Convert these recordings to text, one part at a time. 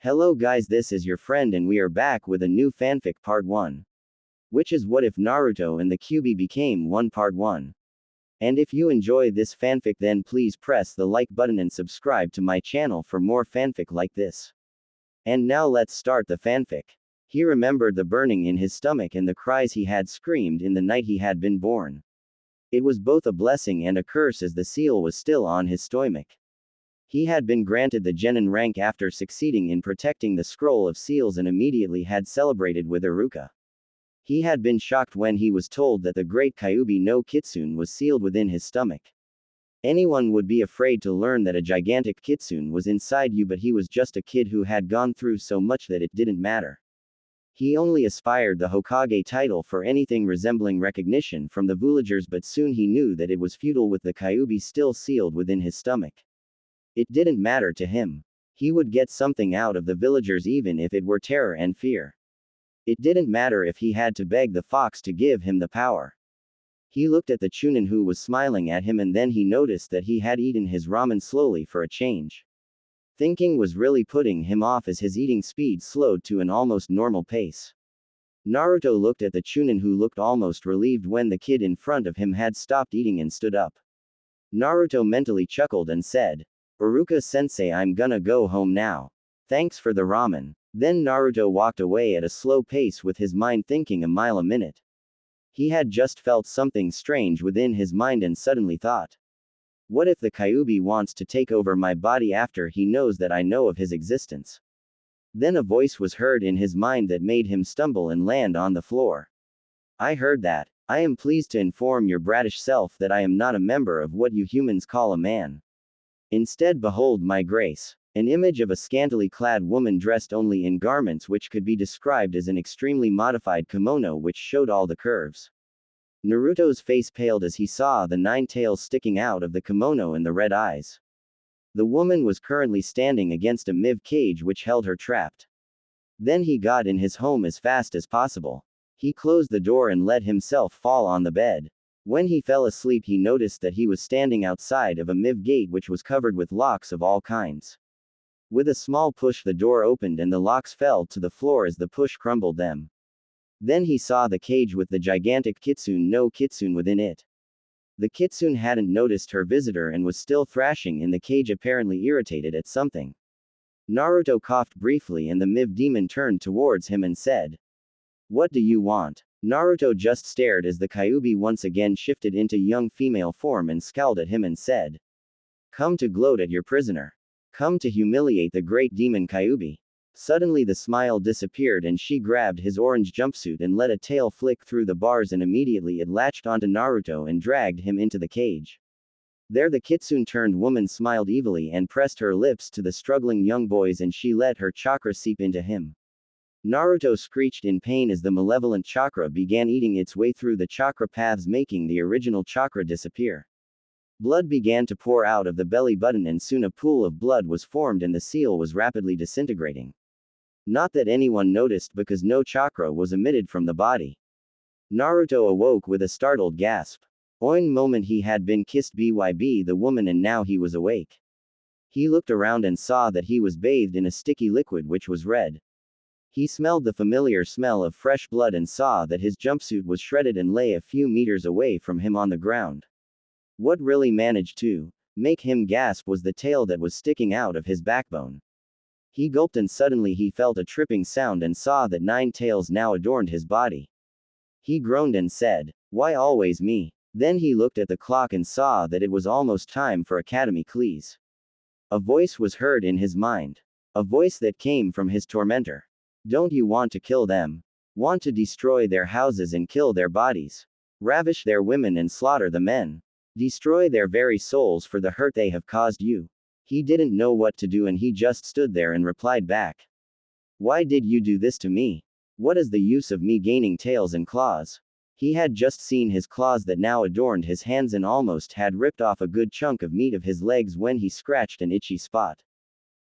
Hello guys, this is your friend and we are back with a new fanfic part 1. Which is what if Naruto and the Kyubi became one part 1. And if you enjoy this fanfic then please press the like button and subscribe to my channel for more fanfic like this. And now let's start the fanfic. He remembered the burning in his stomach and the cries he had screamed in the night he had been born. It was both a blessing and a curse as the seal was still on his stomach. He had been granted the genin rank after succeeding in protecting the scroll of seals and immediately had celebrated with Iruka. He had been shocked when he was told that the great Kyubi no Kitsune was sealed within his stomach. Anyone would be afraid to learn that a gigantic Kitsune was inside you, but he was just a kid who had gone through so much that it didn't matter. He only aspired the Hokage title for anything resembling recognition from the villagers, but soon he knew that it was futile with the Kyubi still sealed within his stomach. It didn't matter to him. He would get something out of the villagers even if it were terror and fear. It didn't matter if he had to beg the fox to give him the power. He looked at the Chunin who was smiling at him and then he noticed that he had eaten his ramen slowly for a change. Thinking was really putting him off as his eating speed slowed to an almost normal pace. Naruto looked at the Chunin who looked almost relieved when the kid in front of him had stopped eating and stood up. Naruto mentally chuckled and said, "Iruka-sensei, I'm gonna go home now. Thanks for the ramen." Then Naruto walked away at a slow pace with his mind thinking a mile a minute. He had just felt something strange within his mind and suddenly thought, what if the Kyubi wants to take over my body after he knows that I know of his existence? Then a voice was heard in his mind that made him stumble and land on the floor. I heard that. I am pleased to inform your bratish self that I am not a member of what you humans call a man. Instead behold my grace. An image of a scantily clad woman dressed only in garments which could be described as an extremely modified kimono which showed all the curves. Naruto's face paled as he saw the 9 tails sticking out of the kimono and the red eyes. The woman was currently standing against a miv cage which held her trapped. Then he got in his home as fast as possible. He closed the door and let himself fall on the bed. When he fell asleep he noticed that he was standing outside of a miv gate which was covered with locks of all kinds. With a small push the door opened and the locks fell to the floor as the push crumbled them. Then he saw the cage with the gigantic Kitsune no Kitsune within it. The Kitsune hadn't noticed her visitor and was still thrashing in the cage, apparently irritated at something. Naruto coughed briefly and the miv demon turned towards him and said, "What do you want?" Naruto just stared as the Kyubi once again shifted into young female form and scowled at him and said, "Come to gloat at your prisoner. Come to humiliate the great demon Kyubi." Suddenly the smile disappeared and she grabbed his orange jumpsuit and let a tail flick through the bars and immediately it latched onto Naruto and dragged him into the cage. There the Kitsune turned woman smiled evilly and pressed her lips to the struggling young boys and she let her chakra seep into him. Naruto screeched in pain as the malevolent chakra began eating its way through the chakra paths, making the original chakra disappear. Blood began to pour out of the belly button and soon a pool of blood was formed and the seal was rapidly disintegrating. Not that anyone noticed because no chakra was emitted from the body. Naruto awoke with a startled gasp. Oin moment he had been kissed by the woman and now he was awake. He looked around and saw that he was bathed in a sticky liquid which was red. He smelled the familiar smell of fresh blood and saw that his jumpsuit was shredded and lay a few meters away from him on the ground. What really managed to make him gasp was the tail that was sticking out of his backbone. He gulped and suddenly he felt a tripping sound and saw that 9 tails now adorned his body. He groaned and said, "Why always me?" Then he looked at the clock and saw that it was almost time for Academy Cleese. A voice was heard in his mind. A voice that came from his tormentor. Don't you want to kill them? Want to destroy their houses and kill their bodies? Ravish their women and slaughter the men? Destroy their very souls for the hurt they have caused you? He didn't know what to do and he just stood there and replied back. Why did you do this to me? What is the use of me gaining tails and claws? He had just seen his claws that now adorned his hands and almost had ripped off a good chunk of meat of his legs when he scratched an itchy spot.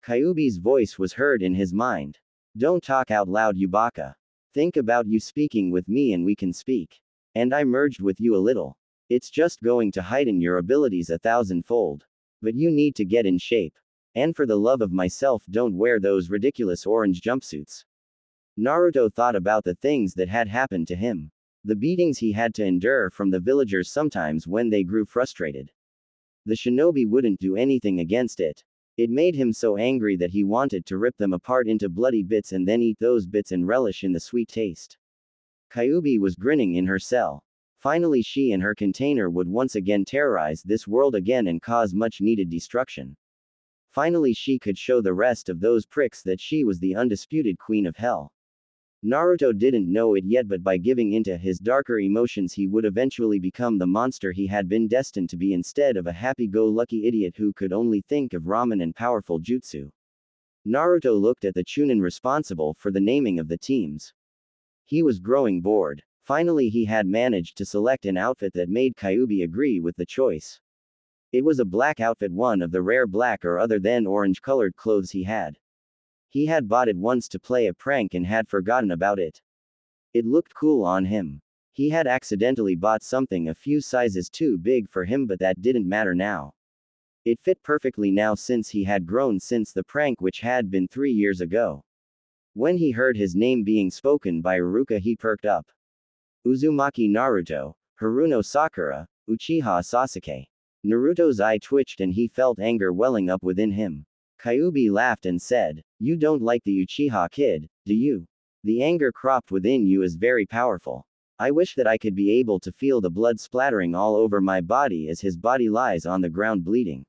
Kyubi's voice was heard in his mind. Don't talk out loud, you baka. Think about you speaking with me and we can speak. And I merged with you a little. It's just going to heighten your abilities 1,000-fold. But you need to get in shape. And for the love of myself, don't wear those ridiculous orange jumpsuits. Naruto thought about the things that had happened to him. The beatings he had to endure from the villagers sometimes when they grew frustrated. The shinobi wouldn't do anything against it. It made him so angry that he wanted to rip them apart into bloody bits and then eat those bits and relish in the sweet taste. Kyubi was grinning in her cell. Finally, she and her container would once again terrorize this world again and cause much needed destruction. Finally, she could show the rest of those pricks that she was the undisputed queen of hell. Naruto didn't know it yet, but by giving into his darker emotions he would eventually become the monster he had been destined to be instead of a happy-go-lucky idiot who could only think of ramen and powerful jutsu. Naruto looked at the chunin responsible for the naming of the teams. He was growing bored. Finally, he had managed to select an outfit that made Kyubi agree with the choice. It was a black outfit, one of the rare black or other than orange-colored clothes he had. He had bought it once to play a prank and had forgotten about it. It looked cool on him. He had accidentally bought something a few sizes too big for him, but that didn't matter now. It fit perfectly now since he had grown since the prank, which had been 3 years ago. When he heard his name being spoken by Iruka, he perked up. Uzumaki Naruto, Haruno Sakura, Uchiha Sasuke. Naruto's eye twitched and he felt anger welling up within him. Kyubi laughed and said, "You don't like the Uchiha kid, do you? The anger cropped within you is very powerful. I wish that I could be able to feel the blood splattering all over my body as his body lies on the ground bleeding.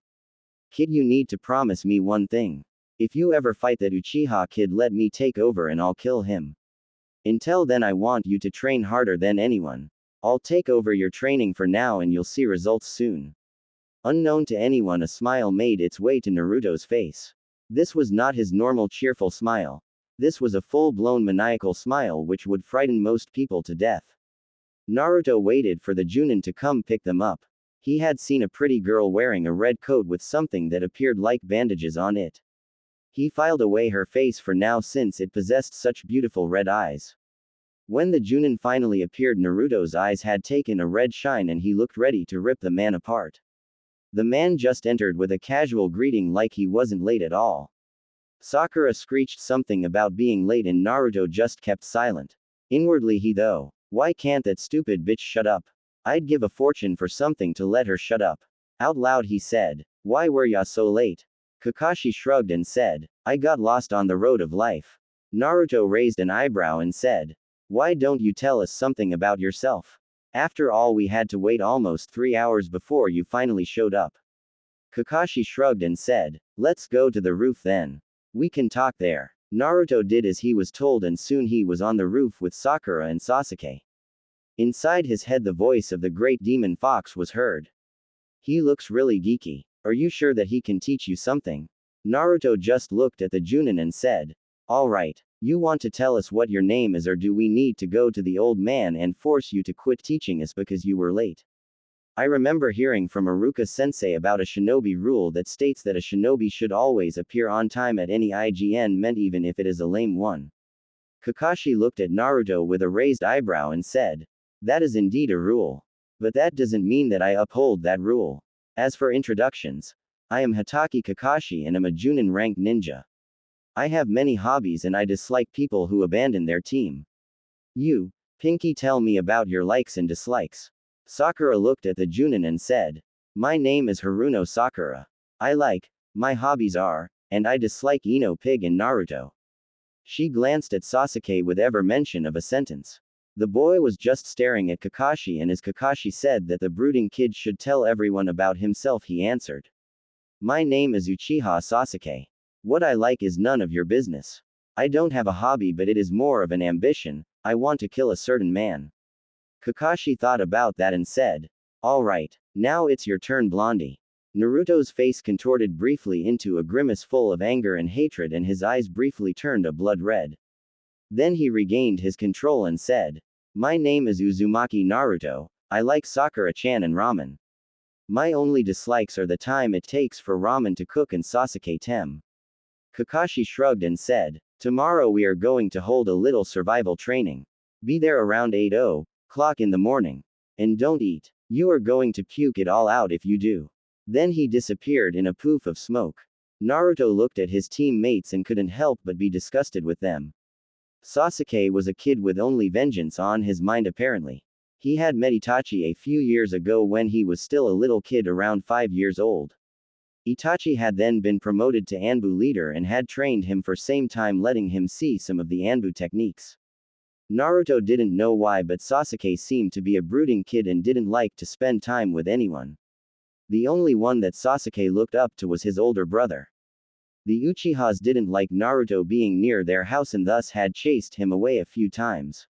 Kid, you need to promise me one thing. If you ever fight that Uchiha kid, let me take over and I'll kill him. Until then, I want you to train harder than anyone. I'll take over your training for now and you'll see results soon." Unknown to anyone, a smile made its way to Naruto's face. This was not his normal cheerful smile. This was a full-blown maniacal smile which would frighten most people to death. Naruto waited for the Junin to come pick them up. He had seen a pretty girl wearing a red coat with something that appeared like bandages on it. He filed away her face for now since it possessed such beautiful red eyes. When the Junin finally appeared, Naruto's eyes had taken a red shine and he looked ready to rip the man apart. The man just entered with a casual greeting like he wasn't late at all. Sakura screeched something about being late and Naruto just kept silent. Inwardly he though, why can't that stupid bitch shut up? I'd give a fortune for something to let her shut up. Out loud he said, "Why were ya so late?" Kakashi shrugged and said, "I got lost on the road of life." Naruto raised an eyebrow and said, "Why don't you tell us something about yourself? After all, we had to wait almost 3 hours before you finally showed up." Kakashi shrugged and said, "Let's go to the roof then. We can talk there." Naruto did as he was told and soon he was on the roof with Sakura and Sasuke. Inside his head the voice of the great demon fox was heard. "He looks really geeky. Are you sure that he can teach you something?" Naruto just looked at the Junin and said, "Alright, you want to tell us what your name is, or do we need to go to the old man and force you to quit teaching us because you were late? I remember hearing from Iruka-sensei about a shinobi rule that states that a shinobi should always appear on time at any IGN meant, even if it is a lame one." Kakashi looked at Naruto with a raised eyebrow and said, "That is indeed a rule. But that doesn't mean that I uphold that rule. As for introductions, I am Hatake Kakashi and am a Junin ranked ninja. I have many hobbies and I dislike people who abandon their team. You, Pinky, tell me about your likes and dislikes." Sakura looked at the Junin and said, "My name is Haruno Sakura. My hobbies are, and I dislike Ino Pig and Naruto." She glanced at Sasuke with ever mention of a sentence. The boy was just staring at Kakashi, and as Kakashi said that the brooding kid should tell everyone about himself, he answered, "My name is Uchiha Sasuke. What I like is none of your business. I don't have a hobby, but it is more of an ambition. I want to kill a certain man." Kakashi thought about that and said, "Alright, now it's your turn, Blondie." Naruto's face contorted briefly into a grimace full of anger and hatred and his eyes briefly turned a blood red. Then he regained his control and said, "My name is Uzumaki Naruto. I like Sakura-chan and ramen. My only dislikes are the time it takes for ramen to cook and Sasuke tem." Kakashi shrugged and said, "Tomorrow we are going to hold a little survival training. Be there around 8:00 in the morning. And don't eat. You are going to puke it all out if you do." Then he disappeared in a poof of smoke. Naruto looked at his teammates and couldn't help but be disgusted with them. Sasuke was a kid with only vengeance on his mind apparently. He had met Itachi a few years ago when he was still a little kid around 5 years old. Itachi had then been promoted to Anbu leader and had trained him for same time letting him see some of the Anbu techniques. Naruto didn't know why but Sasuke seemed to be a brooding kid and didn't like to spend time with anyone. The only one that Sasuke looked up to was his older brother. The Uchihas didn't like Naruto being near their house and thus had chased him away a few times.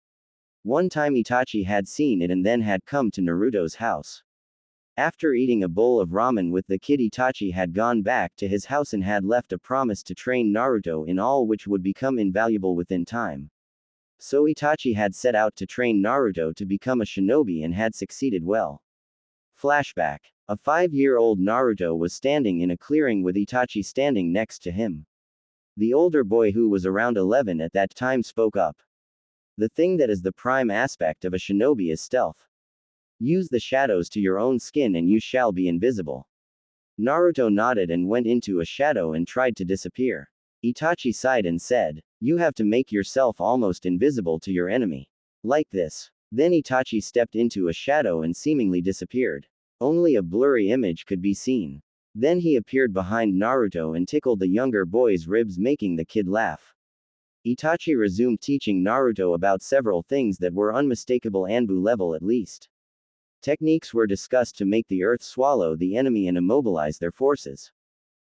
One time Itachi had seen it and then had come to Naruto's house. After eating a bowl of ramen with the kid, Itachi had gone back to his house and had left a promise to train Naruto in all which would become invaluable within time. So Itachi had set out to train Naruto to become a shinobi and had succeeded well. Flashback. A 5-year-old Naruto was standing in a clearing with Itachi standing next to him. The older boy who was around 11 at that time spoke up. The thing that is the prime aspect of a shinobi is stealth. Use the shadows to your own skin and you shall be invisible. Naruto nodded and went into a shadow and tried to disappear. Itachi sighed and said, "You have to make yourself almost invisible to your enemy. Like this." Then Itachi stepped into a shadow and seemingly disappeared. Only a blurry image could be seen. Then he appeared behind Naruto and tickled the younger boy's ribs, making the kid laugh. Itachi resumed teaching Naruto about several things that were unmistakable Anbu level at least. Techniques were discussed to make the earth swallow the enemy and immobilize their forces.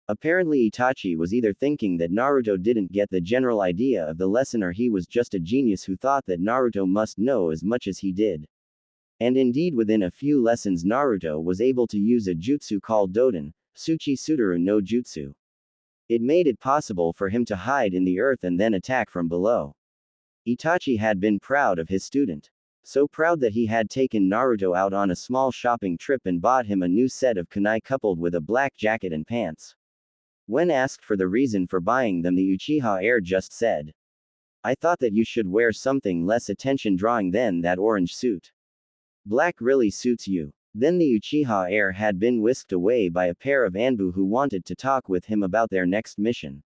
Apparently Itachi was either thinking that Naruto didn't get the general idea of the lesson or he was just a genius who thought that Naruto must know as much as he did. And indeed within a few lessons Naruto was able to use a jutsu called Doden, Tsuchi Suduru no Jutsu. It made it possible for him to hide in the earth and then attack from below. Itachi had been proud of his student. So proud that he had taken Naruto out on a small shopping trip and bought him a new set of kunai coupled with a black jacket and pants. When asked for the reason for buying them, the Uchiha heir just said, "I thought that you should wear something less attention-drawing than that orange suit. Black really suits you." Then the Uchiha heir had been whisked away by a pair of Anbu who wanted to talk with him about their next mission.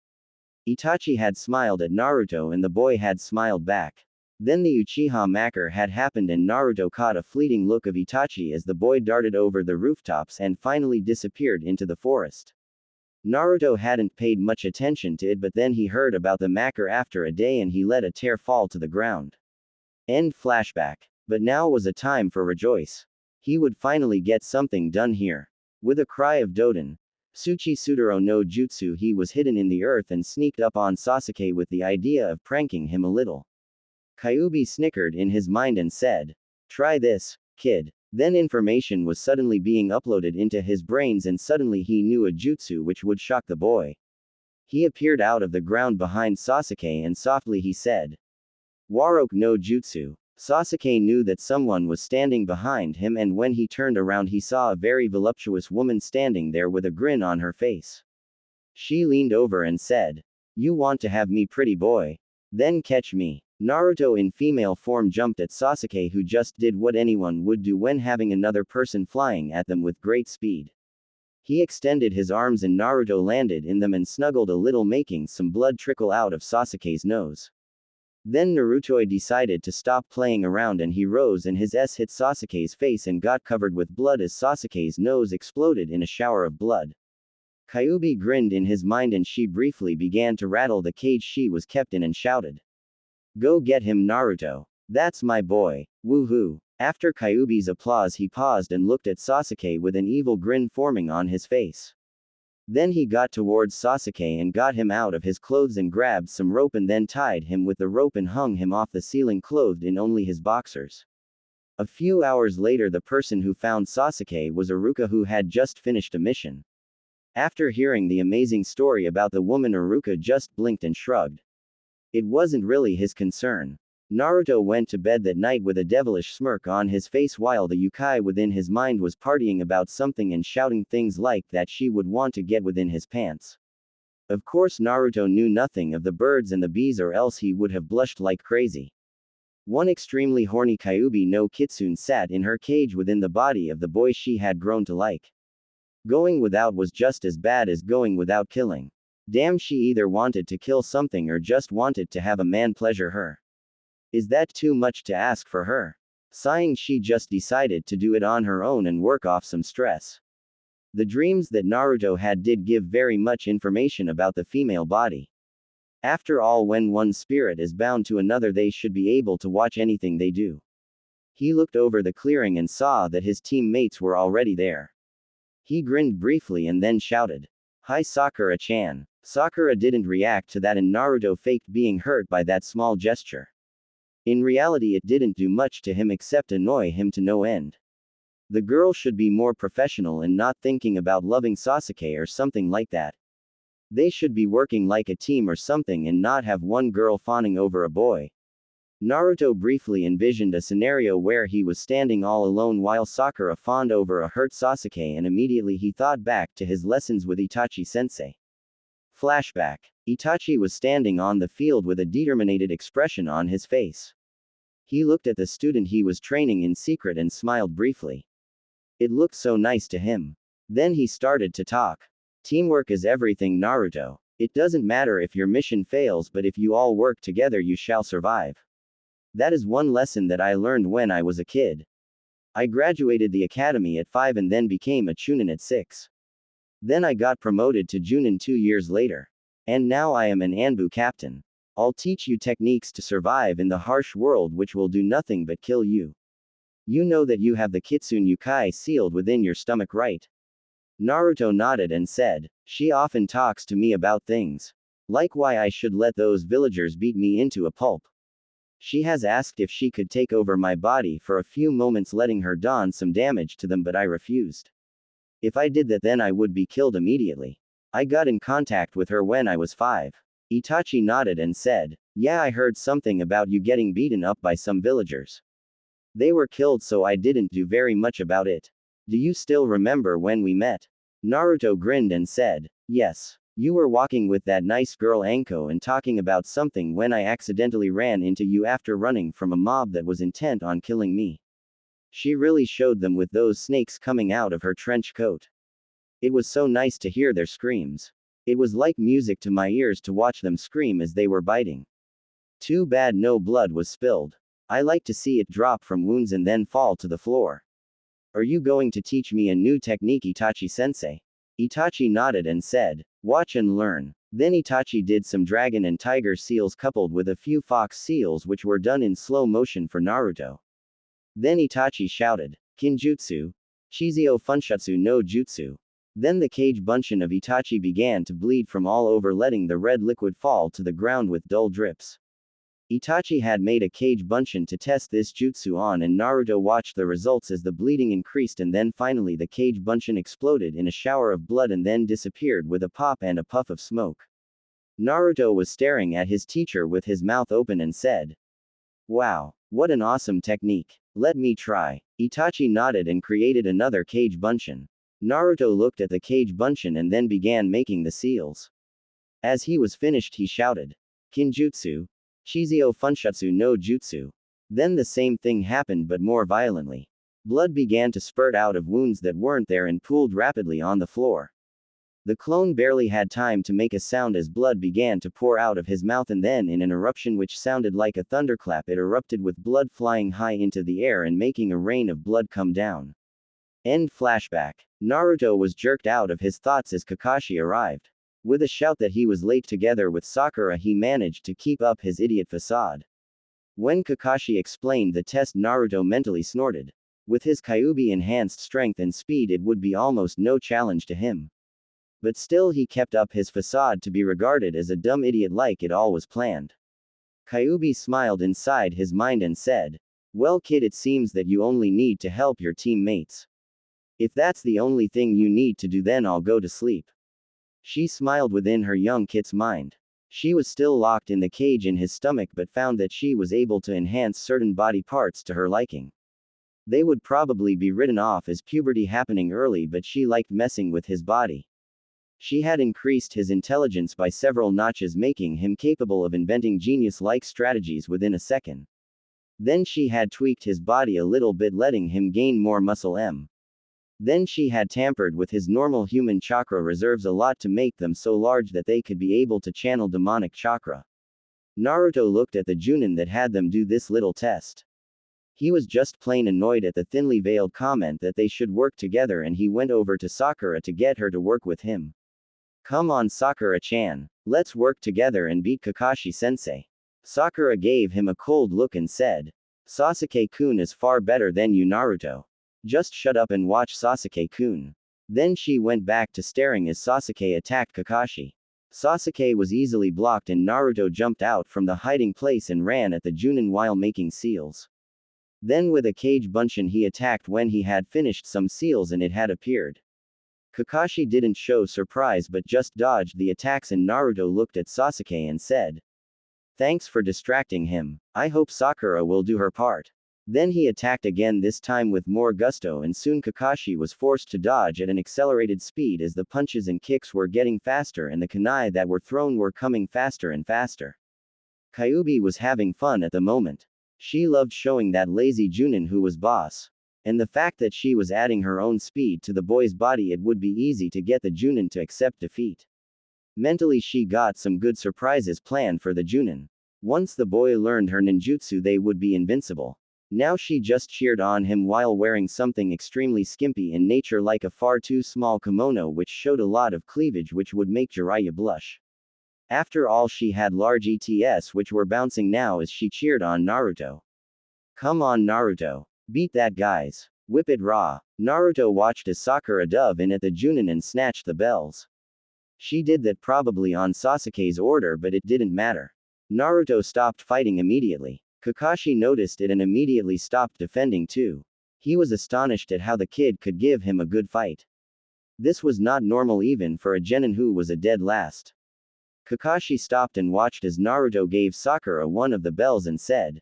Itachi had smiled at Naruto and the boy had smiled back. Then the Uchiha Maker had happened and Naruto caught a fleeting look of Itachi as the boy darted over the rooftops and finally disappeared into the forest. Naruto hadn't paid much attention to it, but then he heard about the Maker after a day and he let a tear fall to the ground. End flashback. But now was a time for rejoice. He would finally get something done here. With a cry of Doden, Tsuchi Suduro no Jutsu, he was hidden in the earth and sneaked up on Sasuke with the idea of pranking him a little. Kyubi snickered in his mind and said, "Try this, kid." Then information was suddenly being uploaded into his brains and suddenly he knew a jutsu which would shock the boy. He appeared out of the ground behind Sasuke and softly he said, "Waroke no Jutsu." Sasuke knew that someone was standing behind him and when he turned around he saw a very voluptuous woman standing there with a grin on her face. She leaned over and said, "You want to have me, pretty boy? Then catch me." Naruto in female form jumped at Sasuke, who just did what anyone would do when having another person flying at them with great speed. He extended his arms and Naruto landed in them and snuggled a little, making some blood trickle out of Sasuke's nose. Then Naruto decided to stop playing around and he rose and his S hit Sasuke's face and got covered with blood as Sasuke's nose exploded in a shower of blood. Kyubi grinned in his mind and she briefly began to rattle the cage she was kept in and shouted, "Go get him, Naruto. That's my boy. Woohoo." After Kyubi's applause he paused and looked at Sasuke with an evil grin forming on his face. Then he got towards Sasuke and got him out of his clothes and grabbed some rope and then tied him with the rope and hung him off the ceiling clothed in only his boxers. A few hours later the person who found Sasuke was Iruka, who had just finished a mission. After hearing the amazing story about the woman, Iruka just blinked and shrugged. It wasn't really his concern. Naruto went to bed that night with a devilish smirk on his face while the Yukai within his mind was partying about something and shouting things like that she would want to get within his pants. Of course Naruto knew nothing of the birds and the bees or else he would have blushed like crazy. One extremely horny Kyubi no Kitsune sat in her cage within the body of the boy she had grown to like. Going without was just as bad as going without killing. Damn, she either wanted to kill something or just wanted to have a man pleasure her. Is that too much to ask for her? Sighing, she just decided to do it on her own and work off some stress. The dreams that Naruto had did give very much information about the female body. After all, when one's spirit is bound to another, they should be able to watch anything they do. He looked over the clearing and saw that his teammates were already there. He grinned briefly and then shouted, "Hi Sakura-chan." Sakura didn't react to that and Naruto faked being hurt by that small gesture. In reality, it didn't do much to him except annoy him to no end. The girl should be more professional and not thinking about loving Sasuke or something like that. They should be working like a team or something and not have one girl fawning over a boy. Naruto briefly envisioned a scenario where he was standing all alone while Sakura fawned over a hurt Sasuke, and immediately he thought back to his lessons with Itachi-sensei. Flashback. Itachi was standing on the field with a determined expression on his face. He looked at the student he was training in secret and smiled briefly. It looked so nice to him. Then he started to talk. Teamwork is everything, Naruto. It doesn't matter if your mission fails, but if you all work together, you shall survive. That is one lesson that I learned when I was a kid. I graduated the academy at 5 and then became a Chunin at 6. Then I got promoted to Junin 2 years later. And now I am an Anbu captain. I'll teach you techniques to survive in the harsh world which will do nothing but kill you. You know that you have the Kitsune Yukai sealed within your stomach, right? Naruto nodded and said, "She often talks to me about things. Like why I should let those villagers beat me into a pulp. She has asked if she could take over my body for a few moments, letting her don some damage to them, but I refused. If I did that, then I would be killed immediately. I got in contact with her when I was 5. Itachi nodded and said, "Yeah, I heard something about you getting beaten up by some villagers. They were killed, so I didn't do very much about it. Do you still remember when we met?" Naruto grinned and said, "Yes. You were walking with that nice girl Anko and talking about something when I accidentally ran into you after running from a mob that was intent on killing me. She really showed them with those snakes coming out of her trench coat. It was so nice to hear their screams. It was like music to my ears to watch them scream as they were biting. Too bad no blood was spilled. I like to see it drop from wounds and then fall to the floor. Are you going to teach me a new technique, Itachi-sensei?" Itachi nodded and said, "Watch and learn." Then Itachi did some dragon and tiger seals coupled with a few fox seals which were done in slow motion for Naruto. Then Itachi shouted, "Kinjutsu. Chizio Funshutsu no Jutsu." Then the cage bunshin of Itachi began to bleed from all over, letting the red liquid fall to the ground with dull drips. Itachi had made a cage bunshin to test this jutsu on, and Naruto watched the results as the bleeding increased, and then finally the cage bunshin exploded in a shower of blood and then disappeared with a pop and a puff of smoke. Naruto was staring at his teacher with his mouth open and said, "Wow, what an awesome technique. Let me try." Itachi nodded and created another cage bunshin. Naruto looked at the cage bunshin and then began making the seals. As he was finished, he shouted, "Kinjutsu. Chizio Funshutsu no Jutsu." Then the same thing happened, but more violently. Blood began to spurt out of wounds that weren't there and pooled rapidly on the floor. The clone barely had time to make a sound as blood began to pour out of his mouth, and then in an eruption which sounded like a thunderclap, it erupted with blood flying high into the air and making a rain of blood come down. End flashback. Naruto was jerked out of his thoughts as Kakashi arrived. With a shout that he was late, together with Sakura, he managed to keep up his idiot facade. When Kakashi explained the test, Naruto mentally snorted. With his Kyubi enhanced strength and speed, it would be almost no challenge to him. But still, he kept up his facade to be regarded as a dumb idiot, like it all was planned. Kyubi smiled inside his mind and said, "Well, kid, it seems that you only need to help your teammates. If that's the only thing you need to do, then I'll go to sleep." She smiled within her young kid's mind. She was still locked in the cage in his stomach, but found that she was able to enhance certain body parts to her liking. They would probably be written off as puberty happening early, but she liked messing with his body. She had increased his intelligence by several notches, making him capable of inventing genius-like strategies within a second. Then she had tweaked his body a little bit, letting him gain more muscle. Then she had tampered with his normal human chakra reserves a lot to make them so large that they could be able to channel demonic chakra. Naruto looked at the Junin that had them do this little test. He was just plain annoyed at the thinly veiled comment that they should work together, and he went over to Sakura to get her to work with him. Come on, Sakura-chan. Let's work together and beat Kakashi-sensei. Sakura gave him a cold look and said, Sasuke-kun is far better than you, Naruto. Just shut up and watch Sasuke-kun. Then she went back to staring as Sasuke attacked Kakashi. Sasuke was easily blocked and Naruto jumped out from the hiding place and ran at the Junin while making seals. Then with a cage bunshin he attacked when he had finished some seals and it had appeared. Kakashi didn't show surprise but just dodged the attacks, and Naruto looked at Sasuke and said, Thanks for distracting him. I hope Sakura will do her part. Then he attacked again, this time with more gusto, and soon Kakashi was forced to dodge at an accelerated speed as the punches and kicks were getting faster and the kunai that were thrown were coming faster and faster. Kyubi was having fun at the moment. She loved showing that lazy Junin who was boss. And the fact that she was adding her own speed to the boy's body, it would be easy to get the Junin to accept defeat. Mentally she got some good surprises planned for the Junin. Once the boy learned her ninjutsu they would be invincible. Now she just cheered on him while wearing something extremely skimpy in nature like a far too small kimono which showed a lot of cleavage which would make Jiraiya blush. After all, she had large ETS which were bouncing now as she cheered on Naruto. Come on, Naruto. Beat that, guys. Whip it raw. Naruto watched as Sakura dove in at the Junin and snatched the bells. She did that probably on Sasuke's order, but it didn't matter. Naruto stopped fighting immediately. Kakashi noticed it and immediately stopped defending too. He was astonished at how the kid could give him a good fight. This was not normal even for a genin who was a dead last. Kakashi stopped and watched as Naruto gave Sakura one of the bells and said,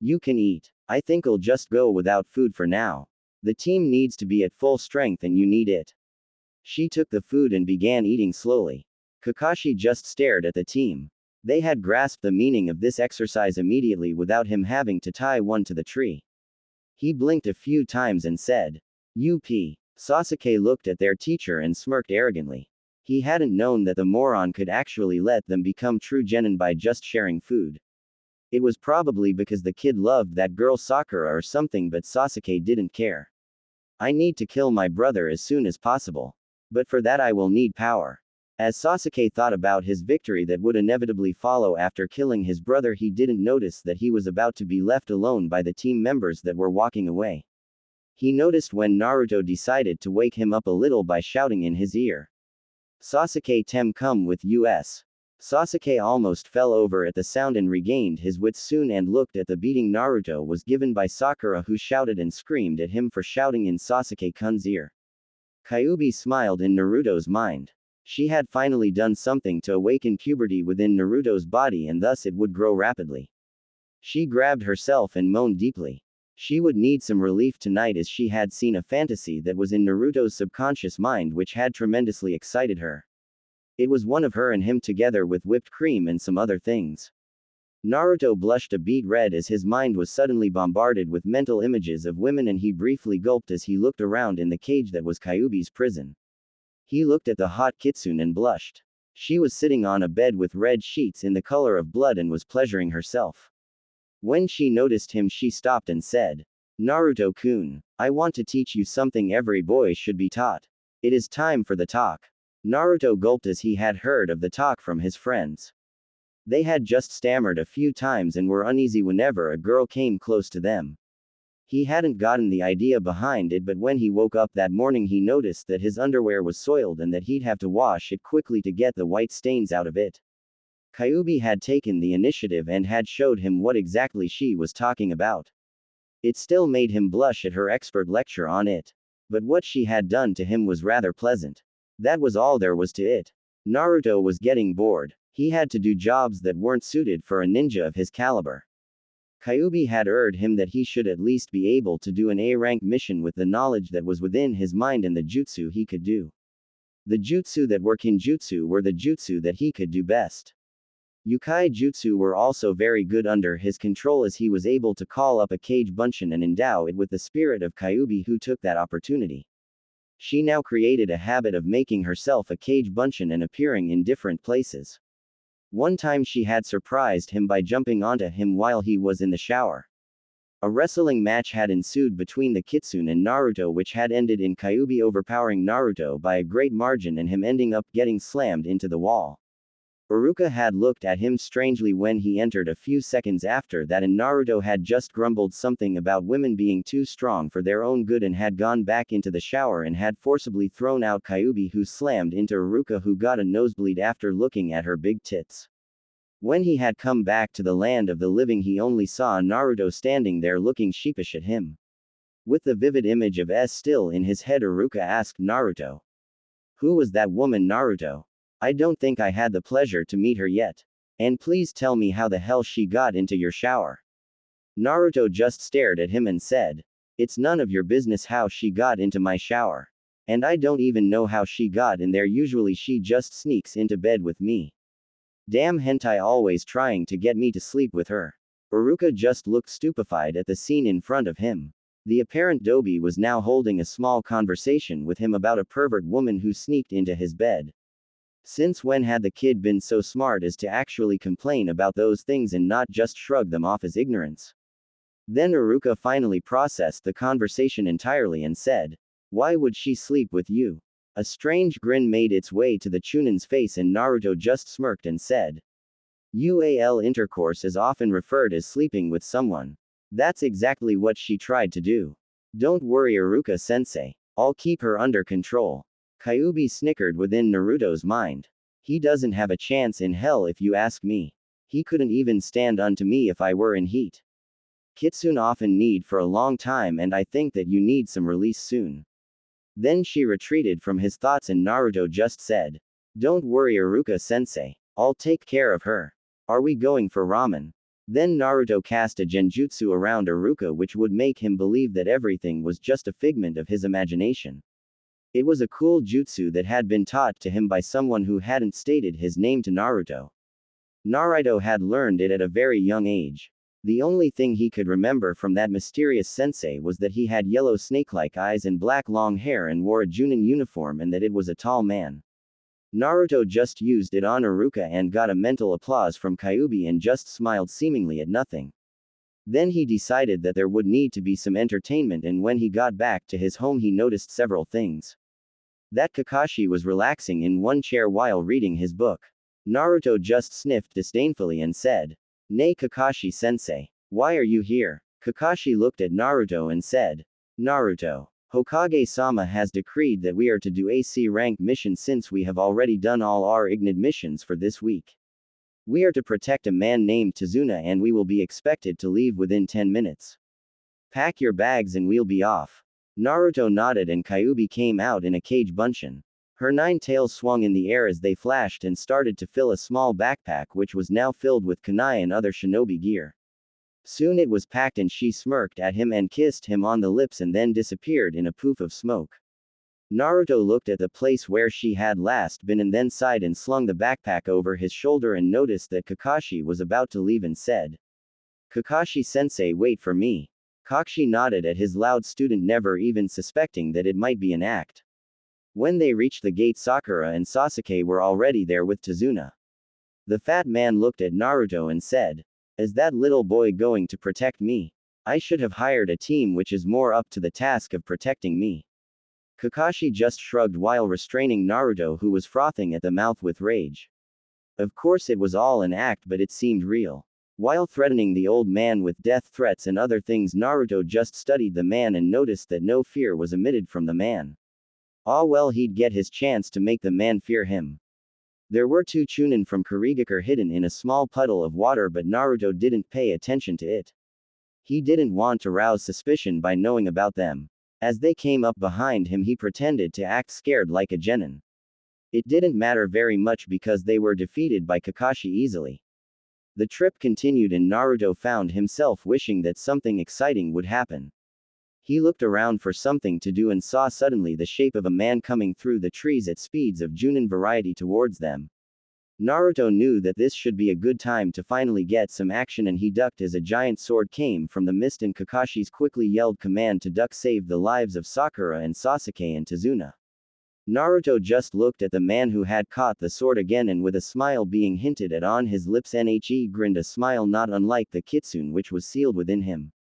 You can eat. I think I'll just go without food for now. The team needs to be at full strength and you need it. She took the food and began eating slowly. Kakashi just stared at the team. They had grasped the meaning of this exercise immediately without him having to tie one to the tree. He blinked a few times and said, UP. Sasuke looked at their teacher and smirked arrogantly. He hadn't known that the moron could actually let them become true genin by just sharing food. It was probably because the kid loved that girl Sakura or something, but Sasuke didn't care. I need to kill my brother as soon as possible. But for that I will need power. As Sasuke thought about his victory that would inevitably follow after killing his brother, he didn't notice that he was about to be left alone by the team members that were walking away. He noticed when Naruto decided to wake him up a little by shouting in his ear, Sasuke tem come with us. Sasuke almost fell over at the sound and regained his wits soon and looked at the beating Naruto was given by Sakura, who shouted and screamed at him for shouting in Sasuke-kun's ear. Kyubi smiled in Naruto's mind. She had finally done something to awaken puberty within Naruto's body, and thus it would grow rapidly. She grabbed herself and moaned deeply. She would need some relief tonight, as she had seen a fantasy that was in Naruto's subconscious mind which had tremendously excited her. It was one of her and him together with whipped cream and some other things. Naruto blushed a beet red as his mind was suddenly bombarded with mental images of women, and he briefly gulped as he looked around in the cage that was Kyubi's prison. He looked at the hot kitsune and blushed. She was sitting on a bed with red sheets in the color of blood and was pleasuring herself. When she noticed him, she stopped and said, Naruto-kun, I want to teach you something every boy should be taught. It is time for the talk. Naruto gulped as he had heard of the talk from his friends. They had just stammered a few times and were uneasy whenever a girl came close to them. He hadn't gotten the idea behind it, but when he woke up that morning he noticed that his underwear was soiled and that he'd have to wash it quickly to get the white stains out of it. Kyubi had taken the initiative and had showed him what exactly she was talking about. It still made him blush at her expert lecture on it. But what she had done to him was rather pleasant. That was all there was to it. Naruto was getting bored. He had to do jobs that weren't suited for a ninja of his caliber. Kyubi had urged him that he should at least be able to do an A-rank mission with the knowledge that was within his mind and the jutsu he could do. The jutsu that were kinjutsu were the jutsu that he could do best. Yukai jutsu were also very good under his control, as he was able to call up a cage bunshin and endow it with the spirit of Kyubi, who took that opportunity. She now created a habit of making herself a cage bunshin and appearing in different places. One time she had surprised him by jumping onto him while he was in the shower. A wrestling match had ensued between the Kitsune and Naruto, which had ended in Kyubi overpowering Naruto by a great margin and him ending up getting slammed into the wall. Iruka had looked at him strangely when he entered a few seconds after that, and Naruto had just grumbled something about women being too strong for their own good and had gone back into the shower and had forcibly thrown out Kyubi, who slammed into Iruka, who got a nosebleed after looking at her big tits. When he had come back to the land of the living, he only saw Naruto standing there looking sheepish at him. With the vivid image of S still in his head, Iruka asked Naruto, "Who was that woman, Naruto? I don't think I had the pleasure to meet her yet. And please tell me how the hell she got into your shower." Naruto just stared at him and said, "It's none of your business how she got into my shower. And I don't even know how she got in there. Usually she just sneaks into bed with me. Damn hentai, always trying to get me to sleep with her." Iruka just looked stupefied at the scene in front of him. The apparent Dobi was now holding a small conversation with him about a pervert woman who sneaked into his bed. Since when had the kid been so smart as to actually complain about those things and not just shrug them off as ignorance? Then Iruka finally processed the conversation entirely and said, "Why would she sleep with you?" A strange grin made its way to the Chunin's face and Naruto just smirked and said, "Ual intercourse is often referred as sleeping with someone. That's exactly what she tried to do. Don't worry, Iruka-sensei. I'll keep her under control." Kyubi snickered within Naruto's mind. "He doesn't have a chance in hell if you ask me. He couldn't even stand unto me if I were in heat. Kitsune often need for a long time, and I think that you need some release soon." Then she retreated from his thoughts and Naruto just said, "Don't worry, Iruka-sensei. I'll take care of her. Are we going for ramen?" Then Naruto cast a genjutsu around Iruka, which would make him believe that everything was just a figment of his imagination. It was a cool jutsu that had been taught to him by someone who hadn't stated his name to Naruto. Naruto had learned it at a very young age. The only thing he could remember from that mysterious sensei was that he had yellow snake-like eyes and black long hair and wore a Junin uniform, and that it was a tall man. Naruto just used it on Iruka and got a mental applause from Kyubi and just smiled seemingly at nothing. Then he decided that there would need to be some entertainment, and when he got back to his home he noticed several things. That Kakashi was relaxing in one chair while reading his book. Naruto just sniffed disdainfully and said, "Nay, Kakashi-sensei. Why are you here?" Kakashi looked at Naruto and said, "Naruto, Hokage-sama has decreed that we are to do a C-rank mission since we have already done all our Ignid missions for this week. We are to protect a man named Tazuna and we will be expected to leave within 10 minutes. Pack your bags and we'll be off." Naruto nodded and Kyubi came out in a cage bunshin. Her 9 tails swung in the air as they flashed and started to fill a small backpack, which was now filled with kunai and other shinobi gear. Soon it was packed and she smirked at him and kissed him on the lips and then disappeared in a poof of smoke. Naruto looked at the place where she had last been and then sighed and slung the backpack over his shoulder and noticed that Kakashi was about to leave and said, "Kakashi-sensei, wait for me." Kakashi nodded at his loud student, never even suspecting that it might be an act. When they reached the gate, Sakura and Sasuke were already there with Tazuna. The fat man looked at Naruto and said, "Is that little boy going to protect me? I should have hired a team which is more up to the task of protecting me." Kakashi just shrugged while restraining Naruto, who was frothing at the mouth with rage. Of course it was all an act, but it seemed real. While threatening the old man with death threats and other things, Naruto just studied the man and noticed that no fear was emitted from the man. Ah well, he'd get his chance to make the man fear him. There were 2 Chunin from Kurigakure hidden in a small puddle of water, but Naruto didn't pay attention to it. He didn't want to rouse suspicion by knowing about them. As they came up behind him, he pretended to act scared like a genin. It didn't matter very much because they were defeated by Kakashi easily. The trip continued and Naruto found himself wishing that something exciting would happen. He looked around for something to do and saw suddenly the shape of a man coming through the trees at speeds of Junin variety towards them. Naruto knew that this should be a good time to finally get some action, and he ducked as a giant sword came from the mist, and Kakashi's quickly yelled command to duck saved the lives of Sakura and Sasuke and Tazuna. Naruto just looked at the man who had caught the sword again, and with a smile being hinted at on his lips, he grinned, a smile not unlike the kitsune which was sealed within him.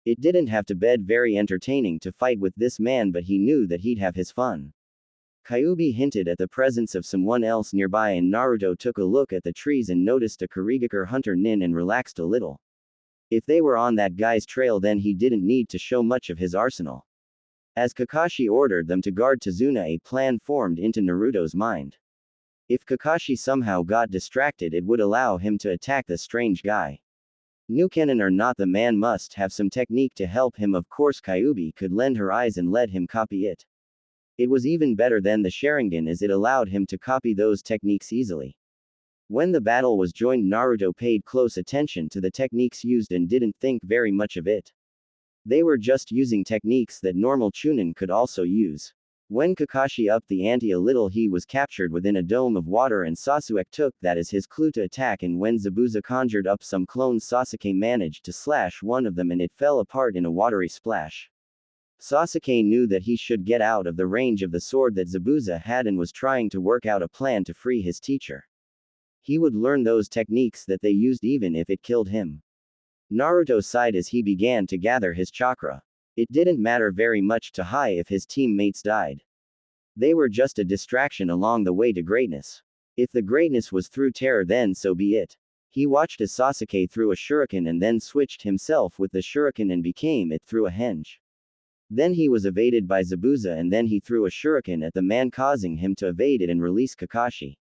It didn't have to be very entertaining to fight with this man, but he knew that he'd have his fun. Kyubi hinted at the presence of someone else nearby, and Naruto took a look at the trees and noticed a Kurigakure hunter nin and relaxed a little. If they were on that guy's trail, then he didn't need to show much of his arsenal. As Kakashi ordered them to guard Tazuna, a plan formed into Naruto's mind. If Kakashi somehow got distracted, it would allow him to attack the strange guy. Nukenin or not, the man must have some technique to help him. Of course, Kyubi could lend her eyes and let him copy it. It was even better than the Sharingan, as it allowed him to copy those techniques easily. When the battle was joined, Naruto paid close attention to the techniques used and didn't think very much of it. They were just using techniques that normal Chunin could also use. When Kakashi upped the ante a little, he was captured within a dome of water, and Sasuke took that as his clue to attack, and when Zabuza conjured up some clones, Sasuke managed to slash one of them and it fell apart in a watery splash. Sasuke knew that he should get out of the range of the sword that Zabuza had and was trying to work out a plan to free his teacher. He would learn those techniques that they used even if it killed him. Naruto sighed as he began to gather his chakra. It didn't matter very much to Hai if his teammates died. They were just a distraction along the way to greatness. If the greatness was through terror, then so be it. He watched as Sasuke threw a shuriken and then switched himself with the shuriken and became it through a henge. Then he was evaded by Zabuza, and then he threw a shuriken at the man, causing him to evade it and release Kakashi.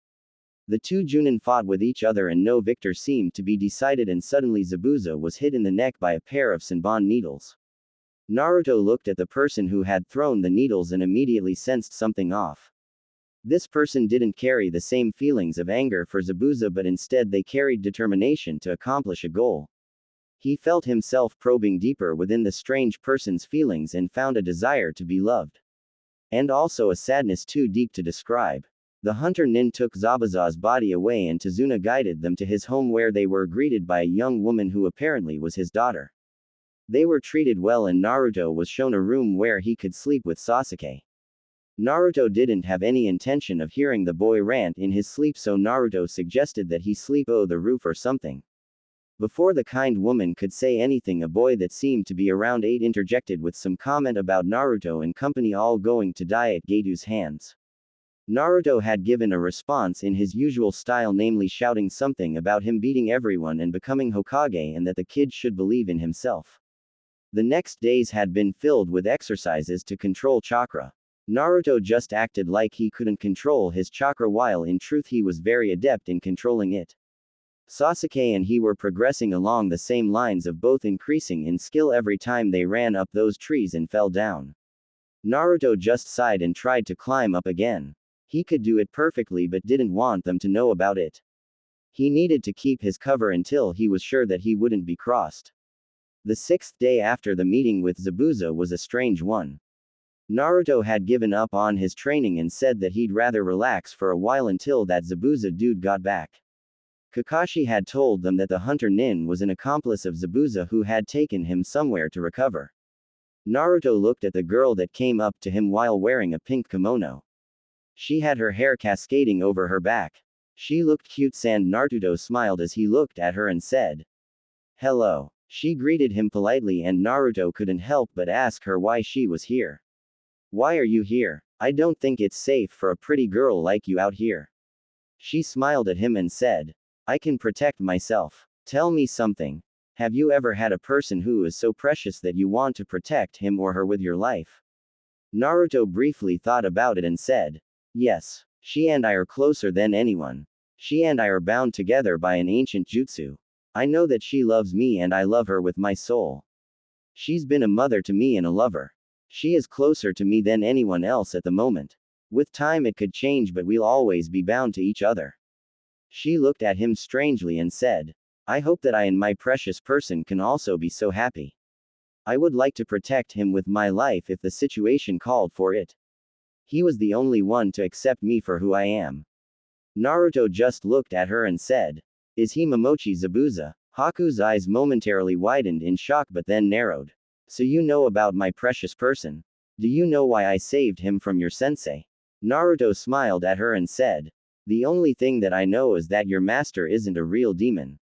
The two Junin fought with each other and no victor seemed to be decided, and suddenly Zabuza was hit in the neck by a pair of Senbon needles. Naruto looked at the person who had thrown the needles and immediately sensed something off. This person didn't carry the same feelings of anger for Zabuza, but instead they carried determination to accomplish a goal. He felt himself probing deeper within the strange person's feelings and found a desire to be loved. And also a sadness too deep to describe. The hunter nin took Zabuza's body away, and Tazuna guided them to his home, where they were greeted by a young woman who apparently was his daughter. They were treated well, and Naruto was shown a room where he could sleep with Sasuke. Naruto didn't have any intention of hearing the boy rant in his sleep, so Naruto suggested that he sleep on the roof or something. Before the kind woman could say anything, a boy that seemed to be around 8 interjected with some comment about Naruto and company all going to die at Geitu's hands. Naruto had given a response in his usual style, namely shouting something about him beating everyone and becoming Hokage, and that the kid should believe in himself. The next days had been filled with exercises to control chakra. Naruto just acted like he couldn't control his chakra, while in truth he was very adept in controlling it. Sasuke and he were progressing along the same lines of both increasing in skill every time they ran up those trees and fell down. Naruto just sighed and tried to climb up again. He could do it perfectly but didn't want them to know about it. He needed to keep his cover until he was sure that he wouldn't be crossed. The 6th day after the meeting with Zabuza was a strange one. Naruto had given up on his training and said that he'd rather relax for a while until that Zabuza dude got back. Kakashi had told them that the hunter nin was an accomplice of Zabuza who had taken him somewhere to recover. Naruto looked at the girl that came up to him while wearing a pink kimono. She had her hair cascading over her back. She looked cute, and Naruto smiled as he looked at her and said, "Hello." She greeted him politely, and Naruto couldn't help but ask her why she was here. "Why are you here? I don't think it's safe for a pretty girl like you out here." She smiled at him and said, "I can protect myself. Tell me something. Have you ever had a person who is so precious that you want to protect him or her with your life?" Naruto briefly thought about it and said, "Yes. She and I are closer than anyone. She and I are bound together by an ancient jutsu. I know that she loves me and I love her with my soul. She's been a mother to me and a lover. She is closer to me than anyone else at the moment. With time it could change, but we'll always be bound to each other." She looked at him strangely and said, "I hope that I and my precious person can also be so happy. I would like to protect him with my life if the situation called for it. He was the only one to accept me for who I am." Naruto just looked at her and said, "Is he Momochi Zabuza?" Haku's eyes momentarily widened in shock but then narrowed. "So you know about my precious person? Do you know why I saved him from your sensei?" Naruto smiled at her and said, "The only thing that I know is that your master isn't a real demon.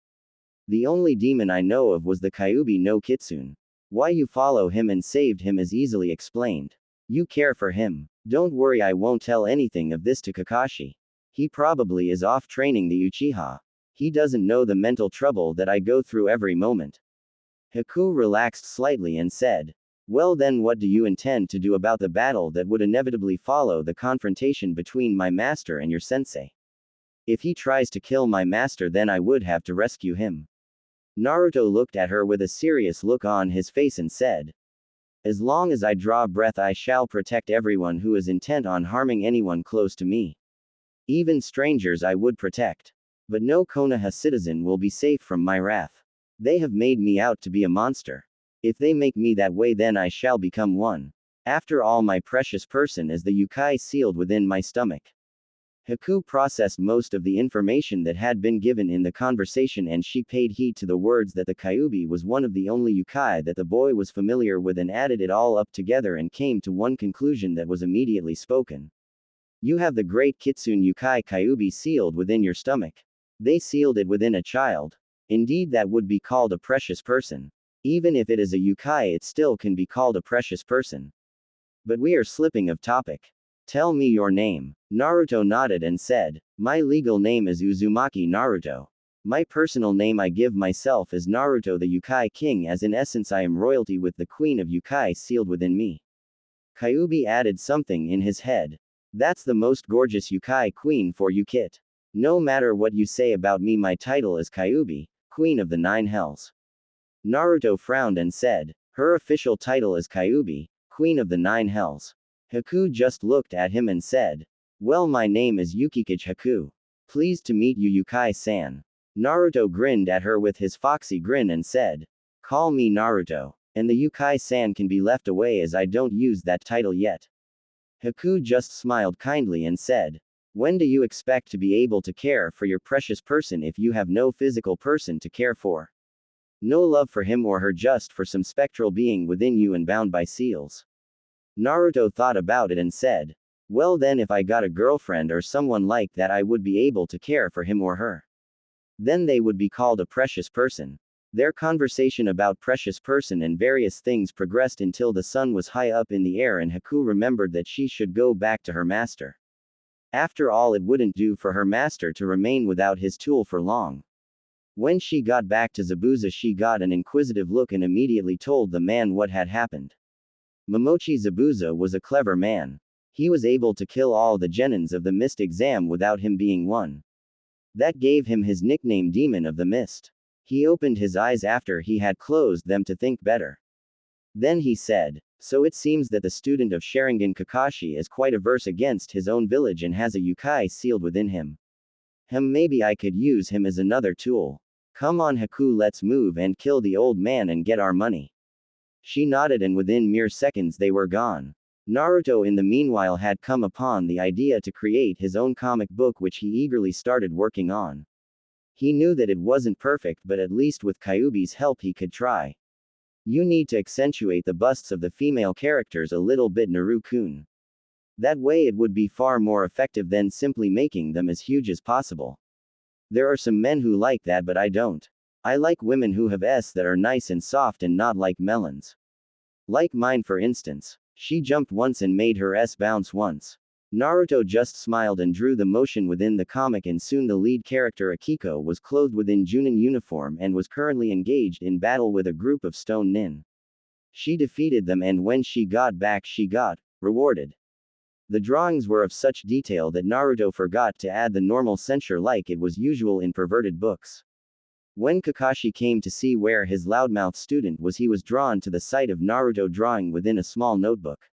The only demon I know of was the Kyubi no Kitsune. Why you follow him and saved him is easily explained. You care for him. Don't worry, I won't tell anything of this to Kakashi. He probably is off training the Uchiha. He doesn't know the mental trouble that I go through every moment." Haku relaxed slightly and said, "Well then, what do you intend to do about the battle that would inevitably follow the confrontation between my master and your sensei? If he tries to kill my master, then I would have to rescue him." Naruto looked at her with a serious look on his face and said, "As long as I draw breath, I shall protect everyone who is intent on harming anyone close to me. Even strangers I would protect. But no Konoha citizen will be safe from my wrath. They have made me out to be a monster. If they make me that way, then I shall become one. After all, my precious person is the Yukai sealed within my stomach." Haku processed most of the information that had been given in the conversation, and she paid heed to the words that the Kyubi was one of the only Yukai that the boy was familiar with, and added it all up together and came to one conclusion that was immediately spoken. "You have the great Kitsune Yukai Kyubi sealed within your stomach. They sealed it within a child. Indeed, that would be called a precious person. Even if it is a Yukai, it still can be called a precious person. But we are slipping of topic. Tell me your name." Naruto nodded and said, "My legal name is Uzumaki Naruto. My personal name I give myself is Naruto the Yukai King, as in essence I am royalty with the Queen of Yukai sealed within me." Kyubi added something in his head. "That's the most gorgeous Yukai Queen for you, Kit. No matter what you say about me, my title is Kyubi, Queen of the Nine Hells." Naruto frowned and said, "Her official title is Kyubi, Queen of the Nine Hells." Haku just looked at him and said, "Well, my name is Yukikage Haku. Pleased to meet you, Yukai-san." Naruto grinned at her with his foxy grin and said, "Call me Naruto. And the Yukai-san can be left away as I don't use that title yet." Haku just smiled kindly and said, "When do you expect to be able to care for your precious person if you have no physical person to care for? No love for him or her, just for some spectral being within you and bound by seals?" Naruto thought about it and said, "Well then, if I got a girlfriend or someone like that, I would be able to care for him or her. Then they would be called a precious person." Their conversation about precious person and various things progressed until the sun was high up in the air and Haku remembered that she should go back to her master. After all, it wouldn't do for her master to remain without his tool for long. When she got back to Zabuza, she got an inquisitive look and immediately told the man what had happened. Momochi Zabuza was a clever man. He was able to kill all the genins of the mist exam without him being one. That gave him his nickname Demon of the Mist. He opened his eyes after he had closed them to think better. Then he said, "So it seems that the student of Sharingan Kakashi is quite averse against his own village and has a Yukai sealed within him. Maybe I could use him as another tool. Come on Haku, let's move and kill the old man and get our money." She nodded and within mere seconds they were gone. Naruto in the meanwhile had come upon the idea to create his own comic book, which he eagerly started working on. He knew that it wasn't perfect, but at least with Kyubi's help he could try. "You need to accentuate the busts of the female characters a little bit, Naru-kun. That way it would be far more effective than simply making them as huge as possible. There are some men who like that, but I don't. I like women who have S that are nice and soft and not like melons. Like mine, for instance. She jumped once and made her S bounce once." Naruto just smiled and drew the motion within the comic, and soon the lead character Akiko was clothed within Junin uniform and was currently engaged in battle with a group of stone nin. She defeated them, and when she got back she got rewarded. The drawings were of such detail that Naruto forgot to add the normal censure like it was usual in perverted books. When Kakashi came to see where his loudmouth student was, he was drawn to the sight of Naruto drawing within a small notebook.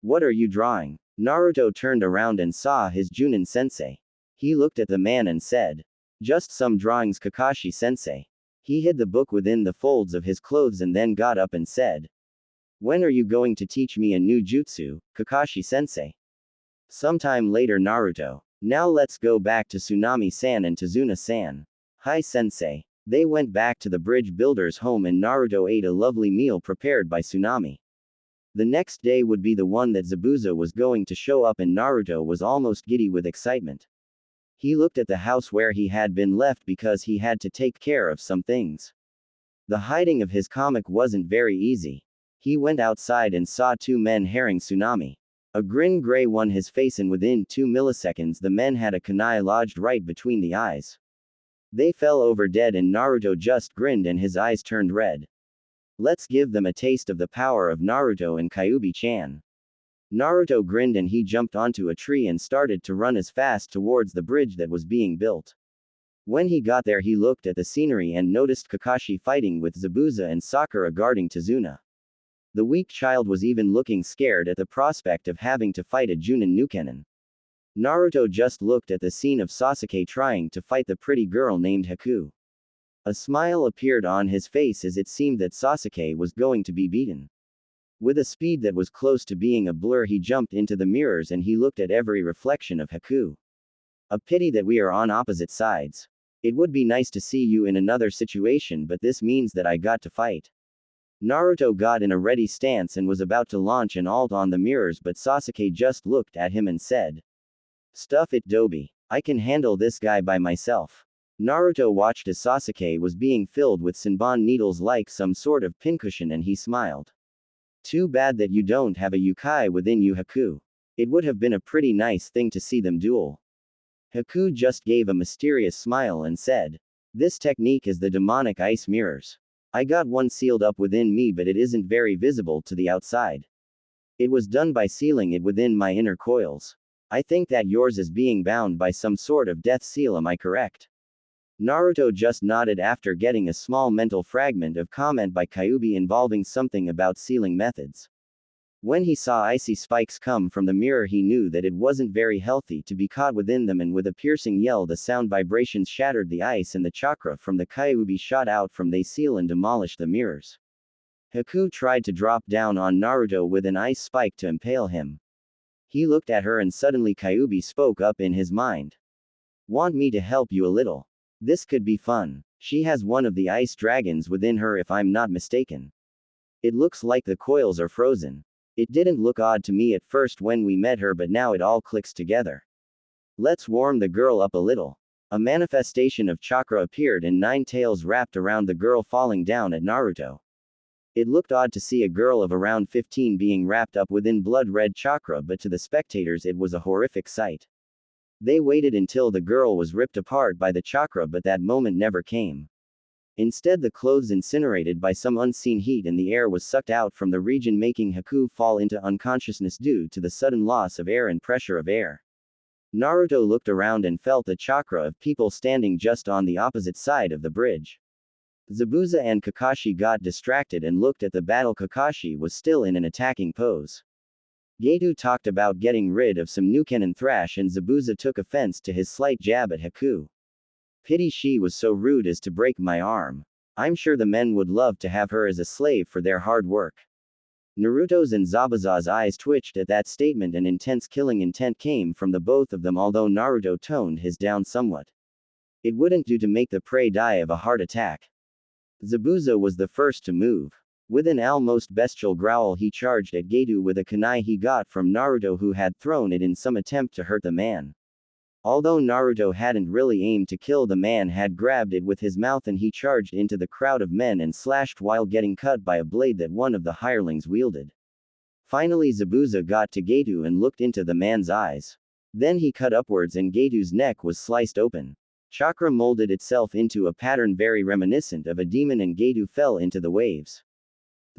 "What are you drawing?" Naruto turned around and saw his Junin sensei. He looked at the man and said, "Just some drawings, Kakashi sensei." He hid the book within the folds of his clothes and then got up and said, "When are you going to teach me a new jutsu, Kakashi sensei?" "Sometime later, Naruto. Now let's go back to Tsunami-san and Tazuna-san. Hi sensei. They went back to the bridge builder's home and Naruto ate a lovely meal prepared by Tsunami. The next day would be the one that Zabuza was going to show up and Naruto was almost giddy with excitement. He looked at the house where he had been left because he had to take care of some things. The hiding of his comic wasn't very easy. He went outside and saw two men herring Tsunami. A grin gray won his face and within 2 milliseconds the men had a kunai lodged right between the eyes. They fell over dead and Naruto just grinned and his eyes turned red. Let's give them a taste of the power of Naruto and Kyubi-chan. Naruto grinned and he jumped onto a tree and started to run as fast towards the bridge that was being built. When he got there he looked at the scenery and noticed Kakashi fighting with Zabuza and Sakura guarding Tazuna. The weak child was even looking scared at the prospect of having to fight a Junin Nukenin. Naruto just looked at the scene of Sasuke trying to fight the pretty girl named Haku. A smile appeared on his face as it seemed that Sasuke was going to be beaten. With a speed that was close to being a blur he jumped into the mirrors and he looked at every reflection of Haku. A pity that we are on opposite sides. It would be nice to see you in another situation but this means that I got to fight. Naruto got in a ready stance and was about to launch an ult on the mirrors but Sasuke just looked at him and said, "Stuff it Dobi. I can handle this guy by myself." Naruto watched as Sasuke was being filled with Senbon needles like some sort of pincushion and he smiled. Too bad that you don't have a Yukai within you Haku. It would have been a pretty nice thing to see them duel. Haku just gave a mysterious smile and said, "This technique is the demonic ice mirrors. I got one sealed up within me but it isn't very visible to the outside. It was done by sealing it within my inner coils. I think that yours is being bound by some sort of death seal, am I correct?" Naruto just nodded after getting a small mental fragment of comment by Kyubi involving something about sealing methods. When he saw icy spikes come from the mirror he knew that it wasn't very healthy to be caught within them and with a piercing yell the sound vibrations shattered the ice and the chakra from the Kyubi shot out from the seal and demolished the mirrors. Haku tried to drop down on Naruto with an ice spike to impale him. He looked at her and suddenly Kyubi spoke up in his mind. "Want me to help you a little? This could be fun. She has one of the ice dragons within her if I'm not mistaken. It looks like the coils are frozen. It didn't look odd to me at first when we met her but now it all clicks together. Let's warm the girl up a little." A manifestation of chakra appeared and 9 tails wrapped around the girl falling down at Naruto. It looked odd to see a girl of around 15 being wrapped up within blood-red chakra but to the spectators it was a horrific sight. They waited until the girl was ripped apart by the chakra but that moment never came. Instead the clothes incinerated by some unseen heat and the air was sucked out from the region making Haku fall into unconsciousness due to the sudden loss of air and pressure of air. Naruto looked around and felt the chakra of people standing just on the opposite side of the bridge. Zabuza and Kakashi got distracted and looked at the battle. Kakashi was still in an attacking pose. Geto talked about getting rid of some Nukenin thrash and Zabuza took offense to his slight jab at Haku. Pity she was so rude as to break my arm. I'm sure the men would love to have her as a slave for their hard work. Naruto's and Zabuza's eyes twitched at that statement and intense killing intent came from the both of them although Naruto toned his down somewhat. It wouldn't do to make the prey die of a heart attack. Zabuza was the first to move. With an almost bestial growl he charged at Geto with a kunai he got from Naruto who had thrown it in some attempt to hurt the man. Although Naruto hadn't really aimed to kill the man had grabbed it with his mouth and he charged into the crowd of men and slashed while getting cut by a blade that one of the hirelings wielded. Finally Zabuza got to Geto and looked into the man's eyes. Then he cut upwards and Geto's neck was sliced open. Chakra molded itself into a pattern very reminiscent of a demon and Geto fell into the waves.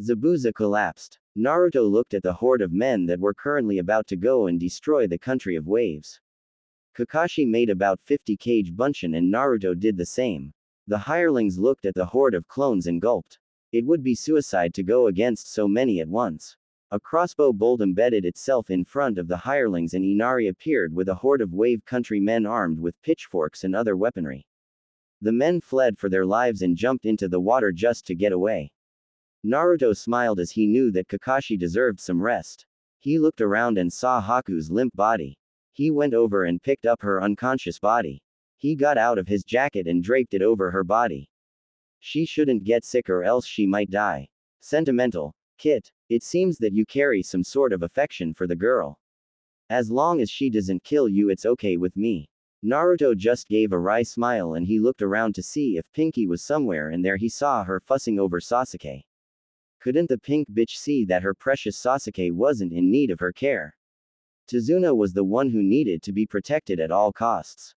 Zabuza collapsed. Naruto looked at the horde of men that were currently about to go and destroy the country of waves. Kakashi made about 50 kage bunshin and Naruto did the same. The hirelings looked at the horde of clones and gulped. It would be suicide to go against so many at once. A crossbow bolt embedded itself in front of the hirelings and Inari appeared with a horde of wave country men armed with pitchforks and other weaponry. The men fled for their lives and jumped into the water just to get away. Naruto smiled as he knew that Kakashi deserved some rest. He looked around and saw Haku's limp body. He went over and picked up her unconscious body. He got out of his jacket and draped it over her body. She shouldn't get sick or else she might die. Sentimental. Kit, it seems that you carry some sort of affection for the girl. As long as she doesn't kill you, it's okay with me. Naruto just gave a wry smile and he looked around to see if Pinky was somewhere, and there he saw her fussing over Sasuke. Couldn't the pink bitch see that her precious Sasuke wasn't in need of her care? Tazuna was the one who needed to be protected at all costs.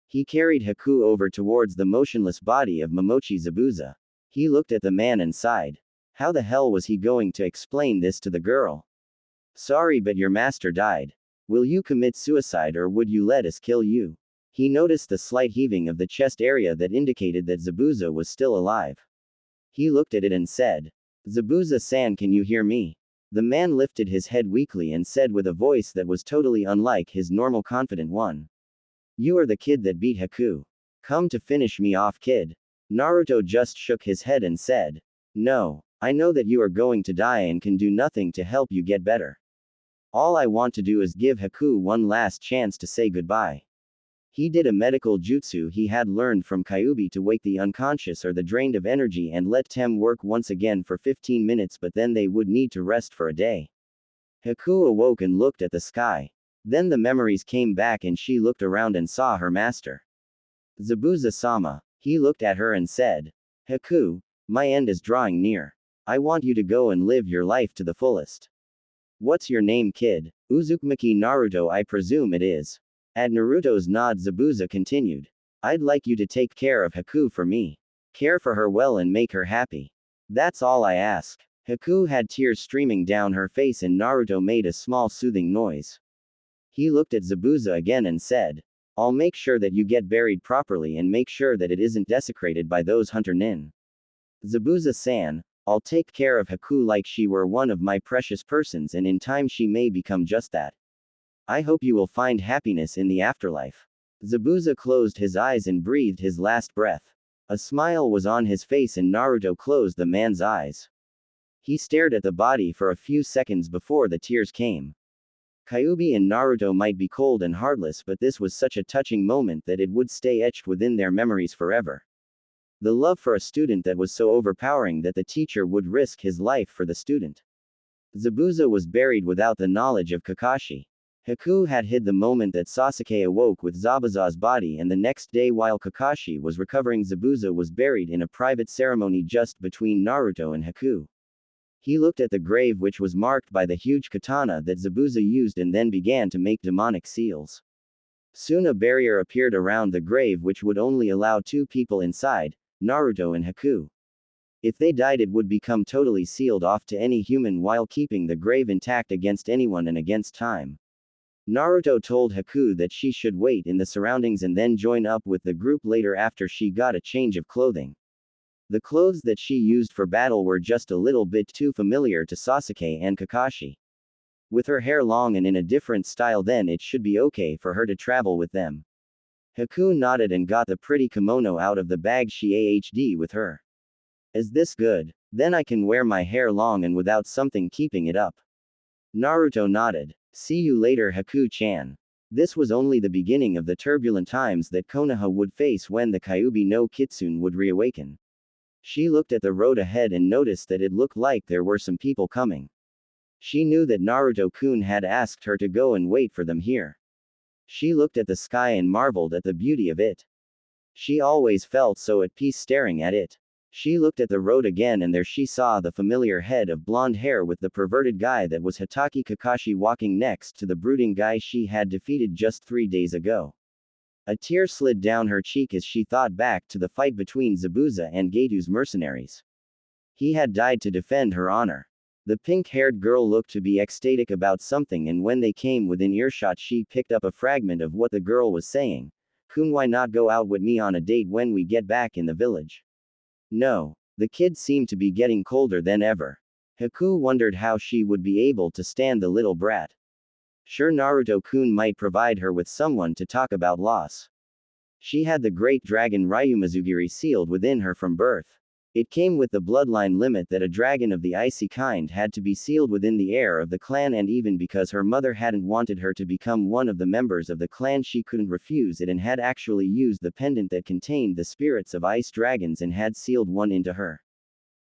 He carried Haku over towards the motionless body of Momochi Zabuza. He looked at the man and sighed. How the hell was he going to explain this to the girl? Sorry, but your master died. Will you commit suicide or would you let us kill you? He noticed the slight heaving of the chest area that indicated that Zabuza was still alive. He looked at it and said, Zabuza-san, can you hear me? The man lifted his head weakly and said with a voice that was totally unlike his normal confident one. You are the kid that beat Haku. Come to finish me off, kid. Naruto just shook his head and said, No, I know that you are going to die and can do nothing to help you get better. All I want to do is give Haku one last chance to say goodbye. He did a medical jutsu he had learned from Kyubi to wake the unconscious or the drained of energy and let them work once again for 15 minutes, but then they would need to rest for a day. Haku awoke and looked at the sky. Then the memories came back and she looked around and saw her master. Zabuza-sama. He looked at her and said, Haku, my end is drawing near. I want you to go and live your life to the fullest. What's your name, kid? Uzumaki Naruto, I presume it is. At Naruto's nod, Zabuza continued. I'd like you to take care of Haku for me. Care for her well and make her happy. That's all I ask. Haku had tears streaming down her face and Naruto made a small soothing noise. He looked at Zabuza again and said, I'll make sure that you get buried properly and make sure that it isn't desecrated by those hunter nin. Zabuza-san, I'll take care of Haku like she were one of my precious persons, and in time she may become just that. I hope you will find happiness in the afterlife. Zabuza closed his eyes and breathed his last breath. A smile was on his face and Naruto closed the man's eyes. He stared at the body for a few seconds before the tears came. Kyubi and Naruto might be cold and heartless, but this was such a touching moment that it would stay etched within their memories forever. The love for a student that was so overpowering that the teacher would risk his life for the student. Zabuza was buried without the knowledge of Kakashi. Haku had hid the moment that Sasuke awoke with Zabuza's body, and the next day while Kakashi was recovering, Zabuza was buried in a private ceremony just between Naruto and Haku. He looked at the grave, which was marked by the huge katana that Zabuza used, and then began to make demonic seals. Soon a barrier appeared around the grave which would only allow 2 people inside, Naruto and Haku. If they died, it would become totally sealed off to any human while keeping the grave intact against anyone and against time. Naruto told Haku that she should wait in the surroundings and then join up with the group later after she got a change of clothing. The clothes that she used for battle were just a little bit too familiar to Sasuke and Kakashi. With her hair long and in a different style, then it should be okay for her to travel with them. Haku nodded and got the pretty kimono out of the bag she had with her. Is this good? Then I can wear my hair long and without something keeping it up. Naruto nodded. See you later, Haku-chan. This was only the beginning of the turbulent times that Konoha would face when the Kyubi no Kitsune would reawaken. She looked at the road ahead and noticed that it looked like there were some people coming. She knew that Naruto-kun had asked her to go and wait for them here. She looked at the sky and marveled at the beauty of it. She always felt so at peace staring at it. She looked at the road again and there she saw the familiar head of blonde hair with the perverted guy that was Hatake Kakashi walking next to the brooding guy she had defeated just 3 days ago. A tear slid down her cheek as she thought back to the fight between Zabuza and Getu's mercenaries. He had died to defend her honor. The pink-haired girl looked to be ecstatic about something, and when they came within earshot she picked up a fragment of what the girl was saying. Kun, why not go out with me on a date when we get back in the village? No. The kid seemed to be getting colder than ever. Haku wondered how she would be able to stand the little brat. Sure, Naruto-kun might provide her with someone to talk about loss. She had the great dragon Ryumazugiri sealed within her from birth. It came with the bloodline limit that a dragon of the icy kind had to be sealed within the heir of the clan, and even because her mother hadn't wanted her to become one of the members of the clan, she couldn't refuse it and had actually used the pendant that contained the spirits of ice dragons and had sealed one into her.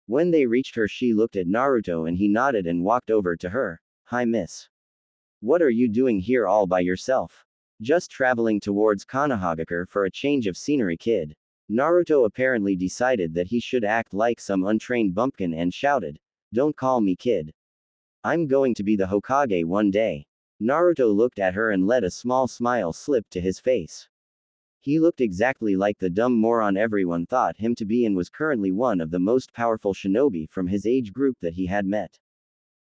When they reached her, she looked at Naruto and he nodded and walked over to her. "Hi, miss. What are you doing here all by yourself?" "Just traveling towards Konohagakure for a change of scenery, kid." Naruto apparently decided that he should act like some untrained bumpkin and shouted, "Don't call me kid. I'm going to be the Hokage one day." Naruto looked at her and let a small smile slip to his face. He looked exactly like the dumb moron everyone thought him to be and was currently one of the most powerful shinobi from his age group that he had met.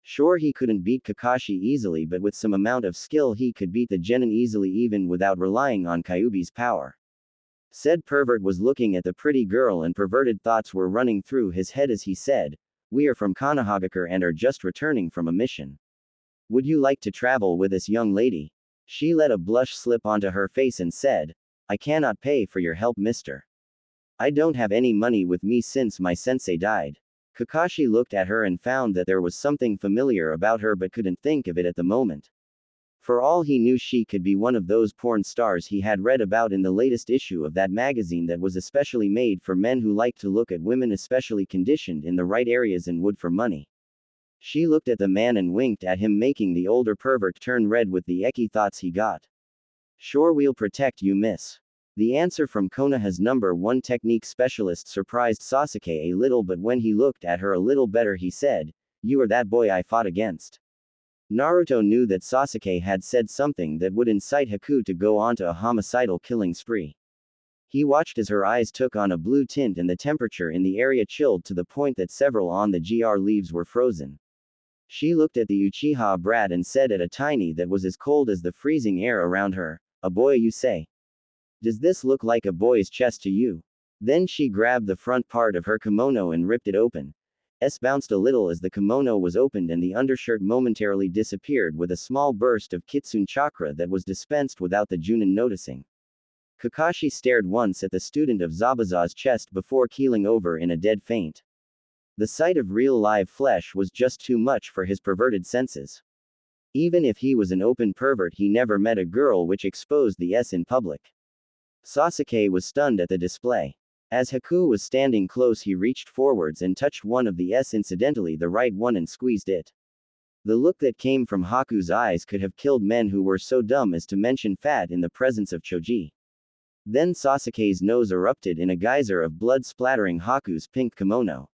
Sure, he couldn't beat Kakashi easily, but with some amount of skill he could beat the genin easily even without relying on Kyubi's power. Said pervert was looking at the pretty girl and perverted thoughts were running through his head as he said, "We are from Konohagakure and are just returning from a mission. Would you like to travel with us, young lady?" She let a blush slip onto her face and said, "I cannot pay for your help, mister. I don't have any money with me since my sensei died." Kakashi looked at her and found that there was something familiar about her but couldn't think of it at the moment. For all he knew, she could be one of those porn stars he had read about in the latest issue of that magazine that was especially made for men who liked to look at women especially conditioned in the right areas and would for money. She looked at the man and winked at him, making the older pervert turn red with the icky thoughts he got. "Sure, we'll protect you, miss." The answer from Konoha's #1 technique specialist surprised Sasuke a little, but when he looked at her a little better he said, "You are that boy I fought against." Naruto knew that Sasuke had said something that would incite Haku to go onto a homicidal killing spree. He watched as her eyes took on a blue tint and the temperature in the area chilled to the point that several on the GR leaves were frozen. She looked at the Uchiha brat and said at a tiny that was as cold as the freezing air around her, "A boy, you say? Does this look like a boy's chest to you?" Then she grabbed the front part of her kimono and ripped it open. Bounced a little as the kimono was opened and the undershirt momentarily disappeared with a small burst of kitsune chakra that was dispensed without the Junin noticing. Kakashi stared once at the student of Zabuza's chest before keeling over in a dead faint. The sight of real live flesh was just too much for his perverted senses. Even if he was an open pervert, he never met a girl which exposed the S in public. Sasuke was stunned at the display. As Haku was standing close, he reached forwards and touched one of the S, incidentally the right one, and squeezed it. The look that came from Haku's eyes could have killed men who were so dumb as to mention fat in the presence of Choji. Then Sasuke's nose erupted in a geyser of blood splattering Haku's pink kimono.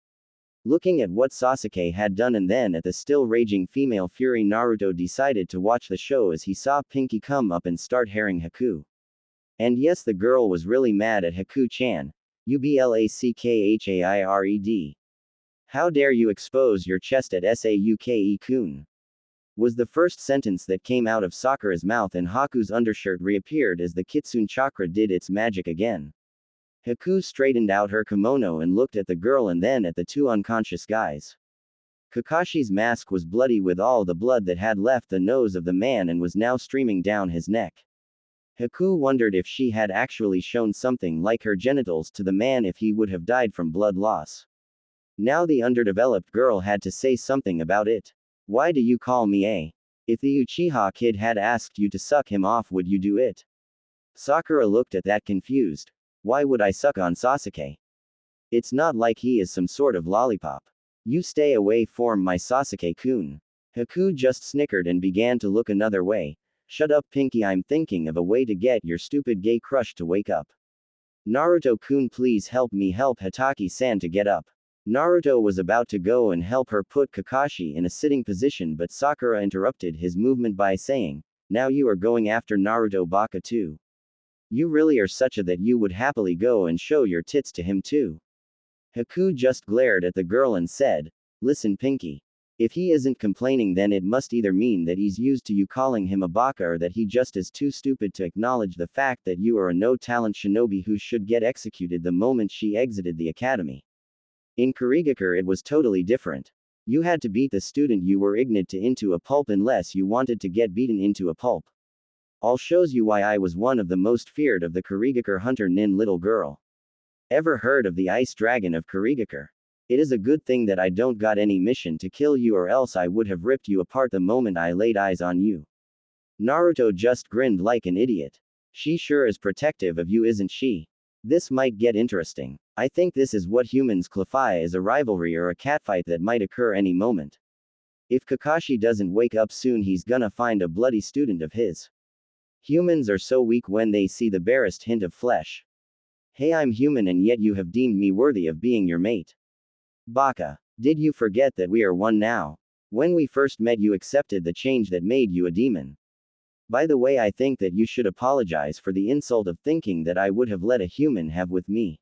Looking at what Sasuke had done and then at the still raging female fury, Naruto decided to watch the show as he saw Pinky come up and start herring Haku. And yes, the girl was really mad at Haku-chan. Ublackkhaired. "How dare you expose your chest at Sauke-kun?" was the first sentence that came out of Sakura's mouth, and Haku's undershirt reappeared as the kitsune chakra did its magic again. Haku straightened out her kimono and looked at the girl and then at the two unconscious guys. Kakashi's mask was bloody with all the blood that had left the nose of the man and was now streaming down his neck. Haku wondered if she had actually shown something like her genitals to the man, if he would have died from blood loss. Now the underdeveloped girl had to say something about it. "Why do you call me a? If the Uchiha kid had asked you to suck him off, would you do it?" Sakura looked at that confused. "Why would I suck on Sasuke? It's not like he is some sort of lollipop. You stay away from my Sasuke-kun." Haku just snickered and began to look another way. "Shut up, Pinky, I'm thinking of a way to get your stupid gay crush to wake up. Naruto-kun, please help me help Hatake-san to get up." Naruto was about to go and help her put Kakashi in a sitting position, but Sakura interrupted his movement by saying, "Now you are going after Naruto Baka too. You really are such a that you would happily go and show your tits to him too." Haku just glared at the girl and said, "Listen, Pinky. If he isn't complaining, then it must either mean that he's used to you calling him a baka, or that he just is too stupid to acknowledge the fact that you are a no-talent shinobi who should get executed the moment she exited the academy. In Kurigakure it was totally different. You had to beat the student you were ignorant to into a pulp unless you wanted to get beaten into a pulp. All shows you why I was one of the most feared of the Kurigakure hunter nin little girl." Ever heard of the ice dragon of Kurigakure? It is a good thing that I don't got any mission to kill you, or else I would have ripped you apart the moment I laid eyes on you. Naruto just grinned like an idiot. She sure is protective of you, isn't she? This might get interesting. I think this is what humans classify as a rivalry or a catfight that might occur any moment. If Kakashi doesn't wake up soon, he's gonna find a bloody student of his. Humans are so weak when they see the barest hint of flesh. Hey, I'm human and yet you have deemed me worthy of being your mate. Baka. Did you forget that we are one now? When we first met, you accepted the change that made you a demon. By the way, I think that you should apologize for the insult of thinking that I would have let a human have with me.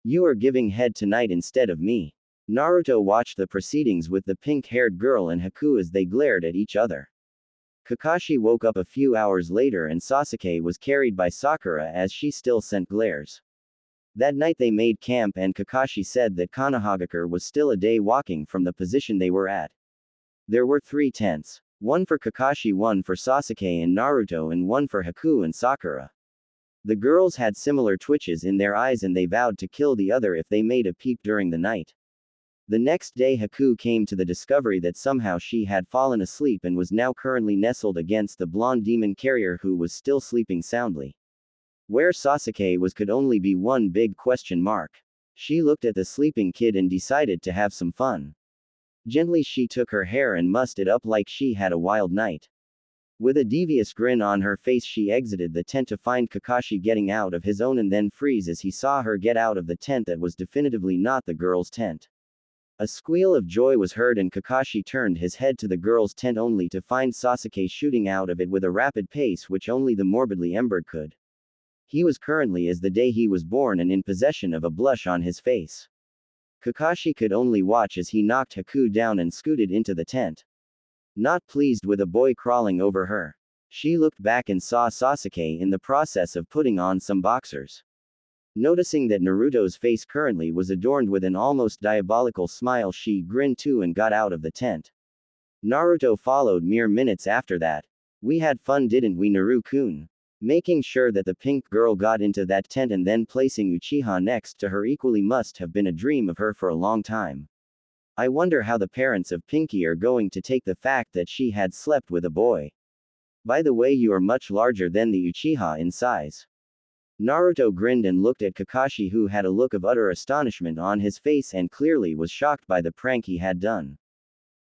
You are giving head tonight instead of me. Naruto watched the proceedings with the pink-haired girl and Haku as they glared at each other. Kakashi woke up a few hours later and Sasuke was carried by Sakura as she still sent glares. That night they made camp and Kakashi said that Konohagakure was still a day walking from the position they were at. There were 3 tents. One for Kakashi, one for Sasuke and Naruto, and one for Haku and Sakura. The girls had similar twitches in their eyes and they vowed to kill the other if they made a peep during the night. The next day Haku came to the discovery that somehow she had fallen asleep and was now currently nestled against the blonde demon carrier who was still sleeping soundly. Where Sasuke was could only be one big question mark. She looked at the sleeping kid and decided to have some fun. Gently she took her hair and mussed it up like she had a wild night. With a devious grin on her face she exited the tent to find Kakashi getting out of his own and then freeze as he saw her get out of the tent that was definitively not the girl's tent. A squeal of joy was heard and Kakashi turned his head to the girl's tent only to find Sasuke shooting out of it with a rapid pace which only the morbidly embered could. He was currently as the day he was born and in possession of a blush on his face. Kakashi could only watch as he knocked Haku down and scooted into the tent. Not pleased with a boy crawling over her. She looked back and saw Sasuke in the process of putting on some boxers. Noticing that Naruto's face currently was adorned with an almost diabolical smile, she grinned too and got out of the tent. Naruto followed mere minutes after that. We had fun, didn't we, Naru-kun? Making sure that the pink girl got into that tent and then placing Uchiha next to her equally must have been a dream of her for a long time. I wonder how the parents of Pinky are going to take the fact that she had slept with a boy. By the way, you are much larger than the Uchiha in size. Naruto grinned and looked at Kakashi, who had a look of utter astonishment on his face and clearly was shocked by the prank he had done.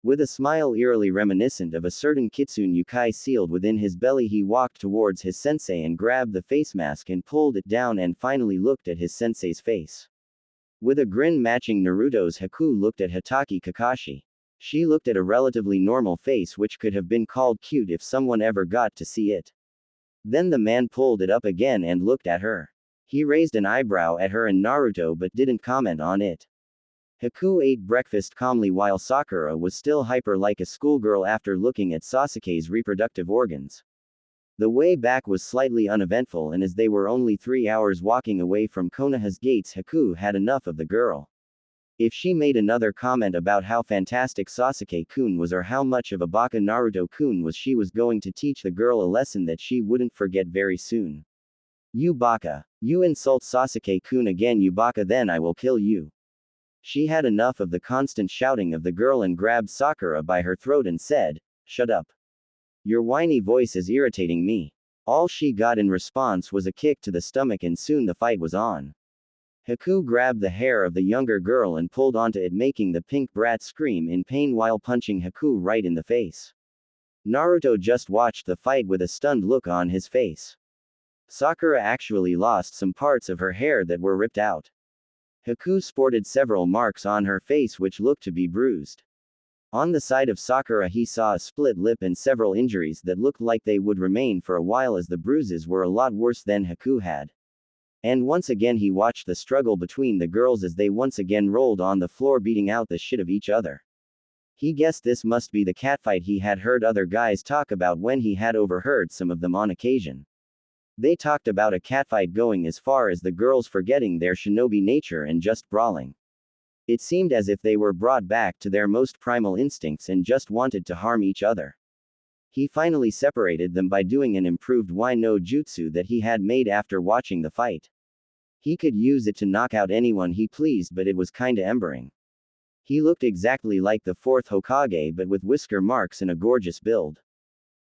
With a smile eerily reminiscent of a certain kitsune yukai sealed within his belly, he walked towards his sensei and grabbed the face mask and pulled it down and finally looked at his sensei's face. With a grin matching Naruto's, Haku looked at Hatake Kakashi. She looked at a relatively normal face which could have been called cute if someone ever got to see it. Then the man pulled it up again and looked at her. He raised an eyebrow at her and Naruto but didn't comment on it. Haku ate breakfast calmly while Sakura was still hyper like a schoolgirl after looking at Sasuke's reproductive organs. The way back was slightly uneventful, and as they were only 3 hours walking away from Konoha's gates, Haku had enough of the girl. If she made another comment about how fantastic Sasuke-kun was or how much of a baka Naruto-kun was, she was going to teach the girl a lesson that she wouldn't forget very soon. You baka. You insult Sasuke-kun again, you baka, then I will kill you. She had enough of the constant shouting of the girl and grabbed Sakura by her throat and said, "Shut up. Your whiny voice is irritating me." All she got in response was a kick to the stomach and soon the fight was on. Haku grabbed the hair of the younger girl and pulled onto it, making the pink brat scream in pain while punching Haku right in the face. Naruto just watched the fight with a stunned look on his face. Sakura actually lost some parts of her hair that were ripped out. Haku sported several marks on her face which looked to be bruised. On the side of Sakura he saw a split lip and several injuries that looked like they would remain for a while, as the bruises were a lot worse than Haku had. And once again he watched the struggle between the girls as they once again rolled on the floor beating out the shit of each other. He guessed this must be the catfight he had heard other guys talk about when he had overheard some of them on occasion. They talked about a catfight going as far as the girls forgetting their shinobi nature and just brawling. It seemed as if they were brought back to their most primal instincts and just wanted to harm each other. He finally separated them by doing an improved Wai no Jutsu that he had made after watching the fight. He could use it to knock out anyone he pleased, but it was kinda embering. He looked exactly like the fourth Hokage but with whisker marks and a gorgeous build.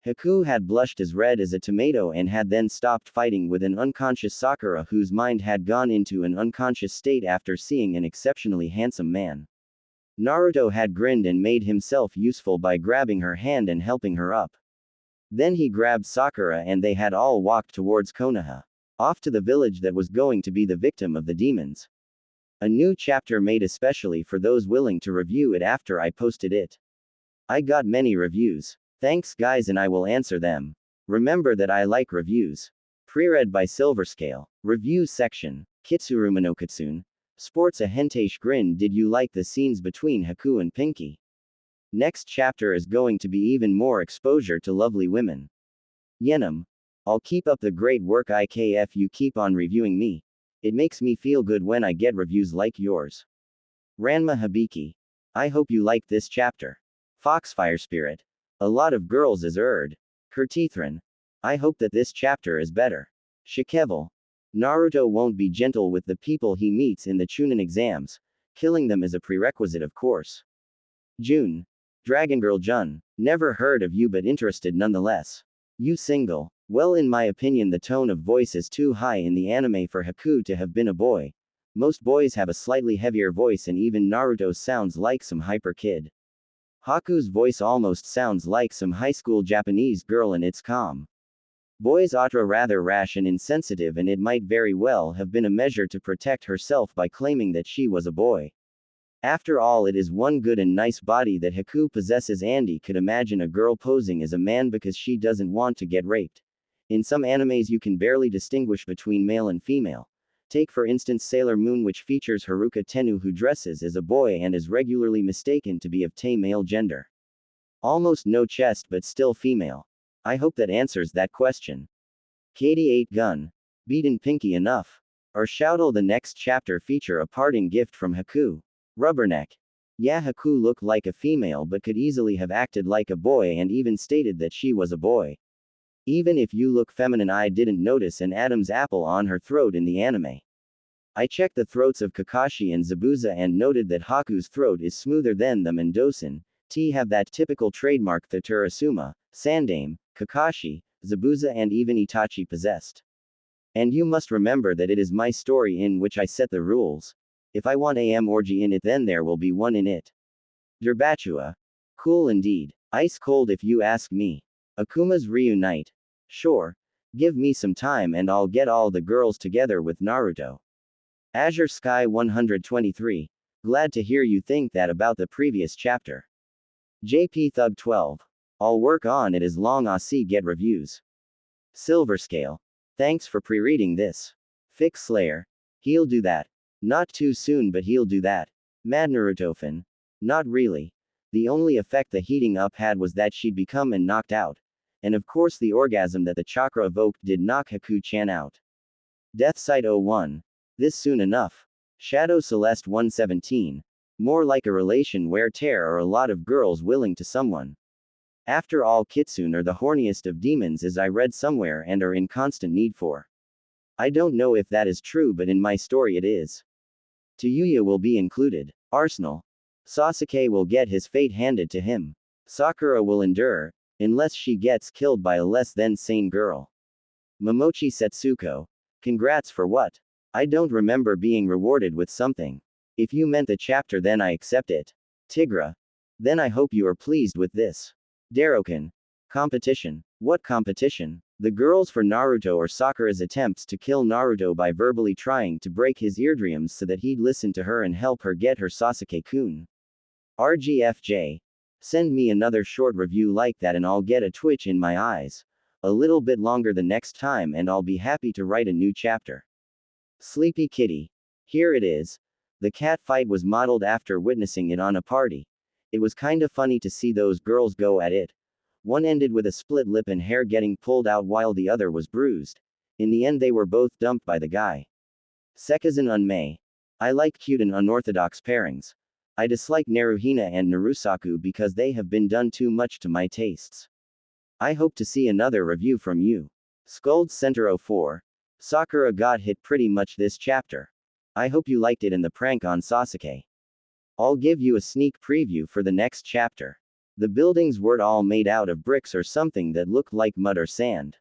Haku had blushed as red as a tomato and had then stopped fighting with an unconscious Sakura whose mind had gone into an unconscious state after seeing an exceptionally handsome man. Naruto had grinned and made himself useful by grabbing her hand and helping her up. Then he grabbed Sakura and they had all walked towards Konoha, off to the village that was going to be the victim of the demons. A new chapter made especially for those willing to review it after I posted it. I got many reviews. Thanks guys, and I will answer them. Remember that I like reviews. Pre-read by Silverscale. Reviews section. Kitsuru Monokitsune. Sports a hentai grin. Did you like the scenes between Haku and Pinky? Next chapter is going to be even more exposure to lovely women. Yenim. I'll keep up the great work IKF, you keep on reviewing me. It makes me feel good when I get reviews like yours. Ranma Hibiki. I hope you liked this chapter. Foxfire Spirit. A lot of girls is Kurtithran. I hope that this chapter is better. Shikevel. Naruto won't be gentle with the people he meets in the Chunin exams. Killing them is a prerequisite, of course. June. Dragon Girl Jun. Never heard of you but interested nonetheless. You single. Well, in my opinion the tone of voice is too high in the anime for Haku to have been a boy. Most boys have a slightly heavier voice and even Naruto sounds like some hyper kid. Haku's voice almost sounds like some high school Japanese girl and it's calm. Boys are rather rash and insensitive and it might very well have been a measure to protect herself by claiming that she was a boy. After all, it is one good and nice body that Haku possesses. Andy could imagine a girl posing as a man because she doesn't want to get raped. In some animes you can barely distinguish between male and female. Take for instance Sailor Moon, which features Haruka Tenno, who dresses as a boy and is regularly mistaken to be of male gender. Almost no chest but still female. I hope that answers that question. Katie 8 Gun. Beaten Pinky enough. Or should'll the next chapter feature a parting gift from Haku? Rubberneck. Yeah, Haku looked like a female but could easily have acted like a boy and even stated that she was a boy. Even if you look feminine, I didn't notice an Adam's apple on her throat in the anime. I checked the throats of Kakashi and Zabuza and noted that Haku's throat is smoother than the Mendosan. Have that typical trademark that Terasuma, Sandame, Kakashi, Zabuza and even Itachi possessed. And you must remember that it is my story in which I set the rules. If I want AM orgy in it, then there will be one in it. Derbatua. Cool indeed. Ice cold if you ask me. Akuma's reunite. Sure. Give me some time and I'll get all the girls together with Naruto. Azure Sky 123. Glad to hear you think that about the previous chapter. JP Thug 12. I'll work on it as long as I get reviews. Silverscale. Thanks for pre-reading this. Fix Slayer. He'll do that. Not too soon, but he'll do that. Mad Narutofan. Not really. The only effect the heating up had was that she'd become and knocked out. And of course the orgasm that the chakra evoked did knock Haku-chan out. Deathsight 01. This soon enough. Shadow Celeste 117. More like a relation where there are a lot of girls willing to someone. After all, Kitsune are the horniest of demons, as I read somewhere, and are in constant need for. I don't know if that is true, but in my story it is. Tayuya will be included. Arsenal. Sasuke will get his fate handed to him. Sakura will endure, unless she gets killed by a less than sane girl. Momochi Setsuko. Congrats for what? I don't remember being rewarded with something. If you meant the chapter, then I accept it. Tigra. Then I hope you are pleased with this. Darokan. Competition. What competition? The girls for Naruto or Sakura's attempts to kill Naruto by verbally trying to break his eardrums so that he'd listen to her and help her get her Sasuke-kun. RGFJ. Send me another short review like that and I'll get a twitch in my eyes. A little bit longer the next time and I'll be happy to write a new chapter. Sleepy Kitty. Here it is. The cat fight was modeled after witnessing it on a party. It was kinda funny to see those girls go at it. One ended with a split lip and hair getting pulled out while the other was bruised. In the end they were both dumped by the guy. Sekizan Unmei. I like cute and unorthodox pairings. I dislike Naruhina and Narusaku because they have been done too much to my tastes. I hope to see another review from you. Scold Center 04. Sakura got hit pretty much this chapter. I hope you liked it and the prank on Sasuke. I'll give you a sneak preview for the next chapter. The buildings were all made out of bricks or something that looked like mud or sand.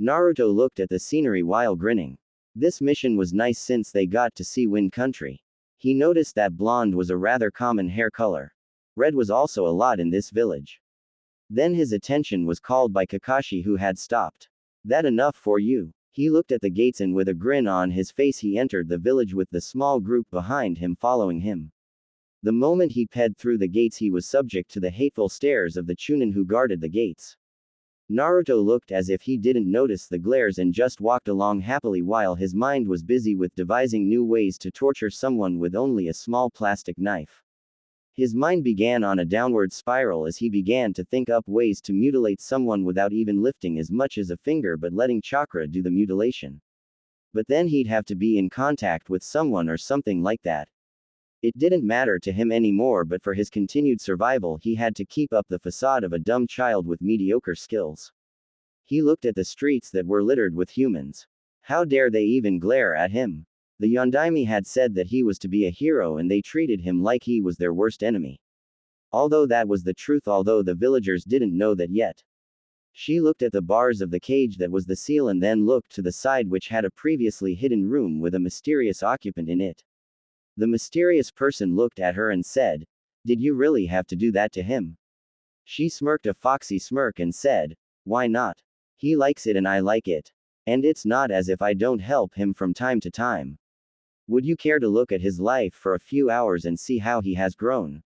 Naruto looked at the scenery while grinning. This mission was nice since they got to see Wind Country. He noticed that blonde was a rather common hair color. Red was also a lot in this village. Then his attention was called by Kakashi, who had stopped. That enough for you? He looked at the gates and with a grin on his face he entered the village with the small group behind him following him. The moment he peered through the gates he was subject to the hateful stares of the Chunin who guarded the gates. Naruto looked as if he didn't notice the glares and just walked along happily while his mind was busy with devising new ways to torture someone with only a small plastic knife. His mind began on a downward spiral as he began to think up ways to mutilate someone without even lifting as much as a finger but letting chakra do the mutilation. But then he'd have to be in contact with someone or something like that. It didn't matter to him anymore, but for his continued survival he had to keep up the facade of a dumb child with mediocre skills. He looked at the streets that were littered with humans. How dare they even glare at him? The Yondaime had said that he was to be a hero and they treated him like he was their worst enemy. Although that was the truth, although the villagers didn't know that yet. She looked at the bars of the cage that was the seal and then looked to the side which had a previously hidden room with a mysterious occupant in it. The mysterious person looked at her and said, "Did you really have to do that to him?" She smirked a foxy smirk and said, "Why not? He likes it and I like it. And it's not as if I don't help him from time to time. Would you care to look at his life for a few hours and see how he has grown?"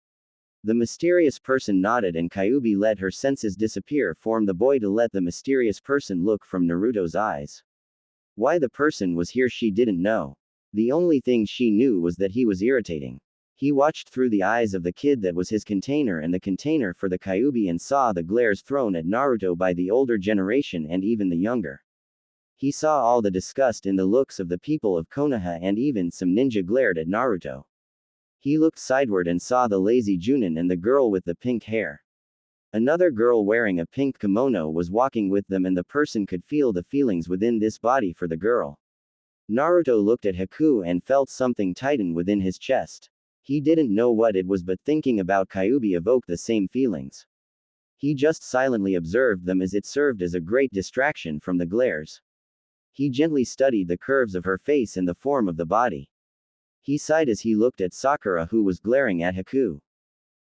The mysterious person nodded and Kyubi let her senses disappear from the boy to let the mysterious person look from Naruto's eyes. Why the person was here she didn't know. The only thing she knew was that he was irritating. He watched through the eyes of the kid that was his container and the container for the Kyubi and saw the glares thrown at Naruto by the older generation and even the younger. He saw all the disgust in the looks of the people of Konoha and even some ninja glared at Naruto. He looked sideward and saw the lazy Junin and the girl with the pink hair. Another girl wearing a pink kimono was walking with them and the person could feel the feelings within this body for the girl. Naruto looked at Haku and felt something tighten within his chest. He didn't know what it was, but thinking about Kyubi evoked the same feelings. He just silently observed them as it served as a great distraction from the glares. He gently studied the curves of her face and the form of the body. He sighed as he looked at Sakura, who was glaring at Haku.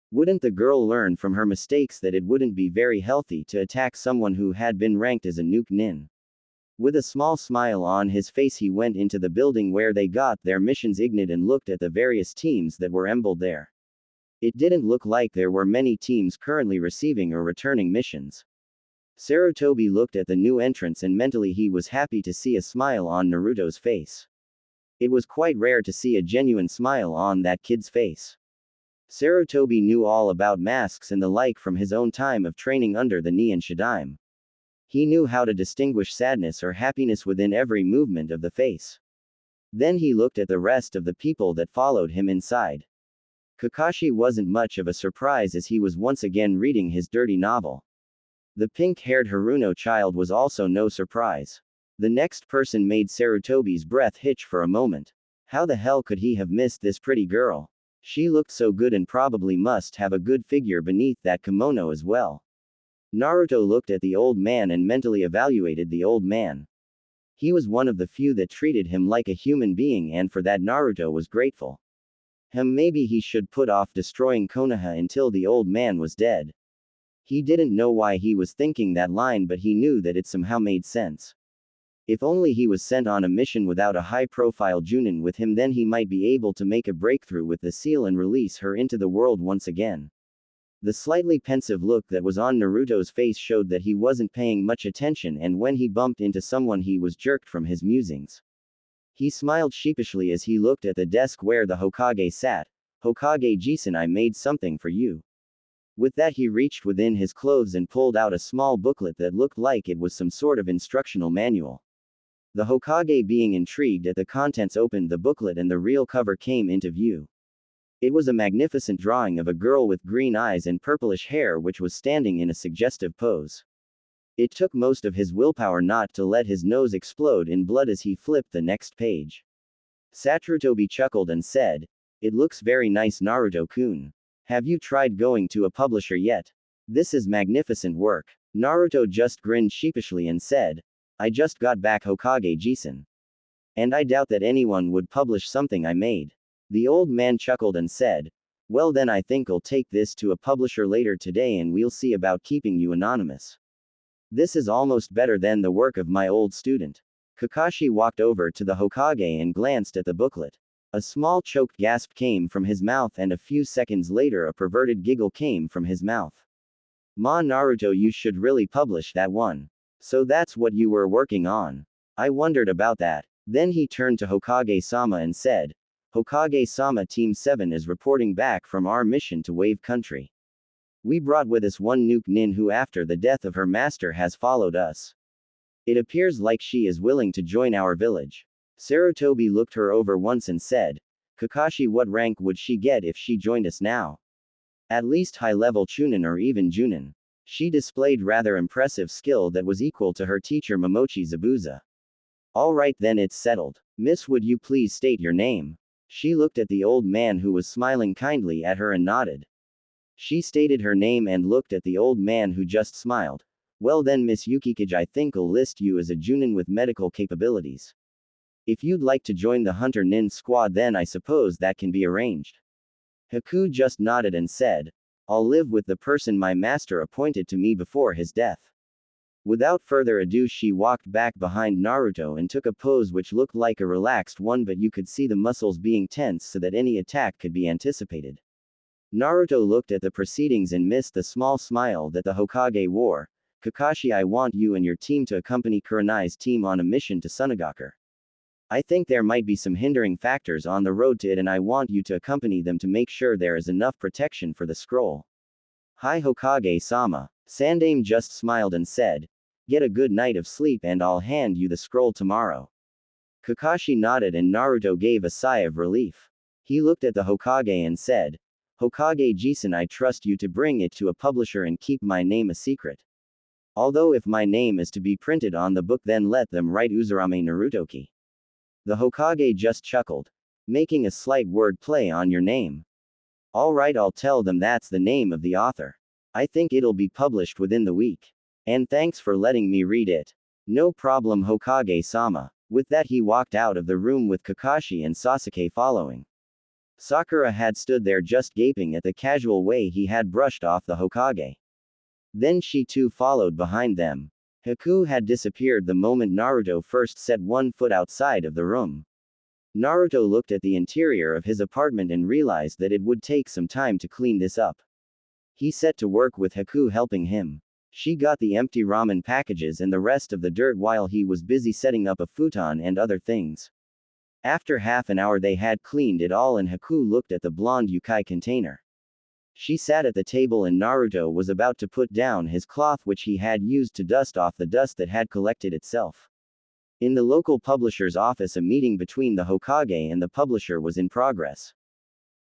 Wouldn't the girl learn from her mistakes that it wouldn't be very healthy to attack someone who had been ranked as a nuke nin? With a small smile on his face he went into the building where they got their missions ignited and looked at the various teams that were embled there. It didn't look like there were many teams currently receiving or returning missions. Sarutobi looked at the new entrants and mentally he was happy to see a smile on Naruto's face. It was quite rare to see a genuine smile on that kid's face. Sarutobi knew all about masks and the like from his own time of training under the Nin Shadaime. He knew how to distinguish sadness or happiness within every movement of the face. Then he looked at the rest of the people that followed him inside. Kakashi wasn't much of a surprise as he was once again reading his dirty novel. The pink-haired Haruno child was also no surprise. The next person made Sarutobi's breath hitch for a moment. How the hell could he have missed this pretty girl? She looked so good and probably must have a good figure beneath that kimono as well. Naruto looked at the old man and mentally evaluated the old man. He was one of the few that treated him like a human being and for that Naruto was grateful. Maybe he should put off destroying Konoha until the old man was dead. He didn't know why he was thinking that line, but he knew that it somehow made sense. If only he was sent on a mission without a high-profile Junin with him, then he might be able to make a breakthrough with the seal and release her into the world once again. The slightly pensive look that was on Naruto's face showed that he wasn't paying much attention, and when he bumped into someone he was jerked from his musings. He smiled sheepishly as he looked at the desk where the Hokage sat. "Hokage Jisun, I made something for you." With that he reached within his clothes and pulled out a small booklet that looked like it was some sort of instructional manual. The Hokage, being intrigued at the contents, opened the booklet and the real cover came into view. It was a magnificent drawing of a girl with green eyes and purplish hair which was standing in a suggestive pose. It took most of his willpower not to let his nose explode in blood as he flipped the next page. Sarutobi chuckled and said, "It looks very nice, Naruto-kun. Have you tried going to a publisher yet? This is magnificent work." Naruto just grinned sheepishly and said, "I just got back, Hokage-jisan. And I doubt that anyone would publish something I made." The old man chuckled and said, "Well then, I think I'll take this to a publisher later today and we'll see about keeping you anonymous. This is almost better than the work of my old student." Kakashi walked over to the Hokage and glanced at the booklet. A small choked gasp came from his mouth and a few seconds later a perverted giggle came from his mouth. "Ma, Naruto, you should really publish that one. So that's what you were working on. I wondered about that." Then he turned to Hokage-sama and said, "Hokage-sama, Team 7 is reporting back from our mission to Wave Country. We brought with us one nuke nin who after the death of her master has followed us. It appears like she is willing to join our village." Sarutobi looked her over once and said, "Kakashi, what rank would she get if she joined us now?" "At least high-level Chunin or even Junin. She displayed rather impressive skill that was equal to her teacher Momochi Zabuza." "All right then, it's settled. Miss, would you please state your name?" She looked at the old man who was smiling kindly at her and nodded. She stated her name and looked at the old man who just smiled. "Well then, Miss Yukikage, I think I'll list you as a Junin with medical capabilities. If you'd like to join the Hunter Nin squad, then I suppose that can be arranged." Haku just nodded and said, "I'll live with the person my master appointed to me before his death." Without further ado, she walked back behind Naruto and took a pose which looked like a relaxed one, but you could see the muscles being tense so that any attack could be anticipated. Naruto looked at the proceedings and missed the small smile that the Hokage wore. "Kakashi, I want you and your team to accompany Kurenai's team on a mission to Sunagaku. I think there might be some hindering factors on the road to it and I want you to accompany them to make sure there is enough protection for the scroll." "Hi, Hokage-sama." Sandaime just smiled and said, "Get a good night of sleep and I'll hand you the scroll tomorrow." Kakashi nodded and Naruto gave a sigh of relief. He looked at the Hokage and said, "Hokage-jisan, I trust you to bring it to a publisher and keep my name a secret. Although if my name is to be printed on the book, then let them write Uzurame Narutoki." The Hokage just chuckled, making a slight word play on your name. "All right, I'll tell them that's the name of the author. I think it'll be published within the week. And thanks for letting me read it." "No problem, Hokage-sama." With that, he walked out of the room with Kakashi and Sasuke following. Sakura had stood there just gaping at the casual way he had brushed off the Hokage. Then she too followed behind them. Haku had disappeared the moment Naruto first set one foot outside of the room. Naruto looked at the interior of his apartment and realized that it would take some time to clean this up. He set to work with Haku helping him. She got the empty ramen packages and the rest of the dirt while he was busy setting up a futon and other things. After half an hour they had cleaned it all and Haku looked at the blonde yukai container. She sat at the table and Naruto was about to put down his cloth which he had used to dust off the dust that had collected itself. In the local publisher's office, a meeting between the Hokage and the publisher was in progress.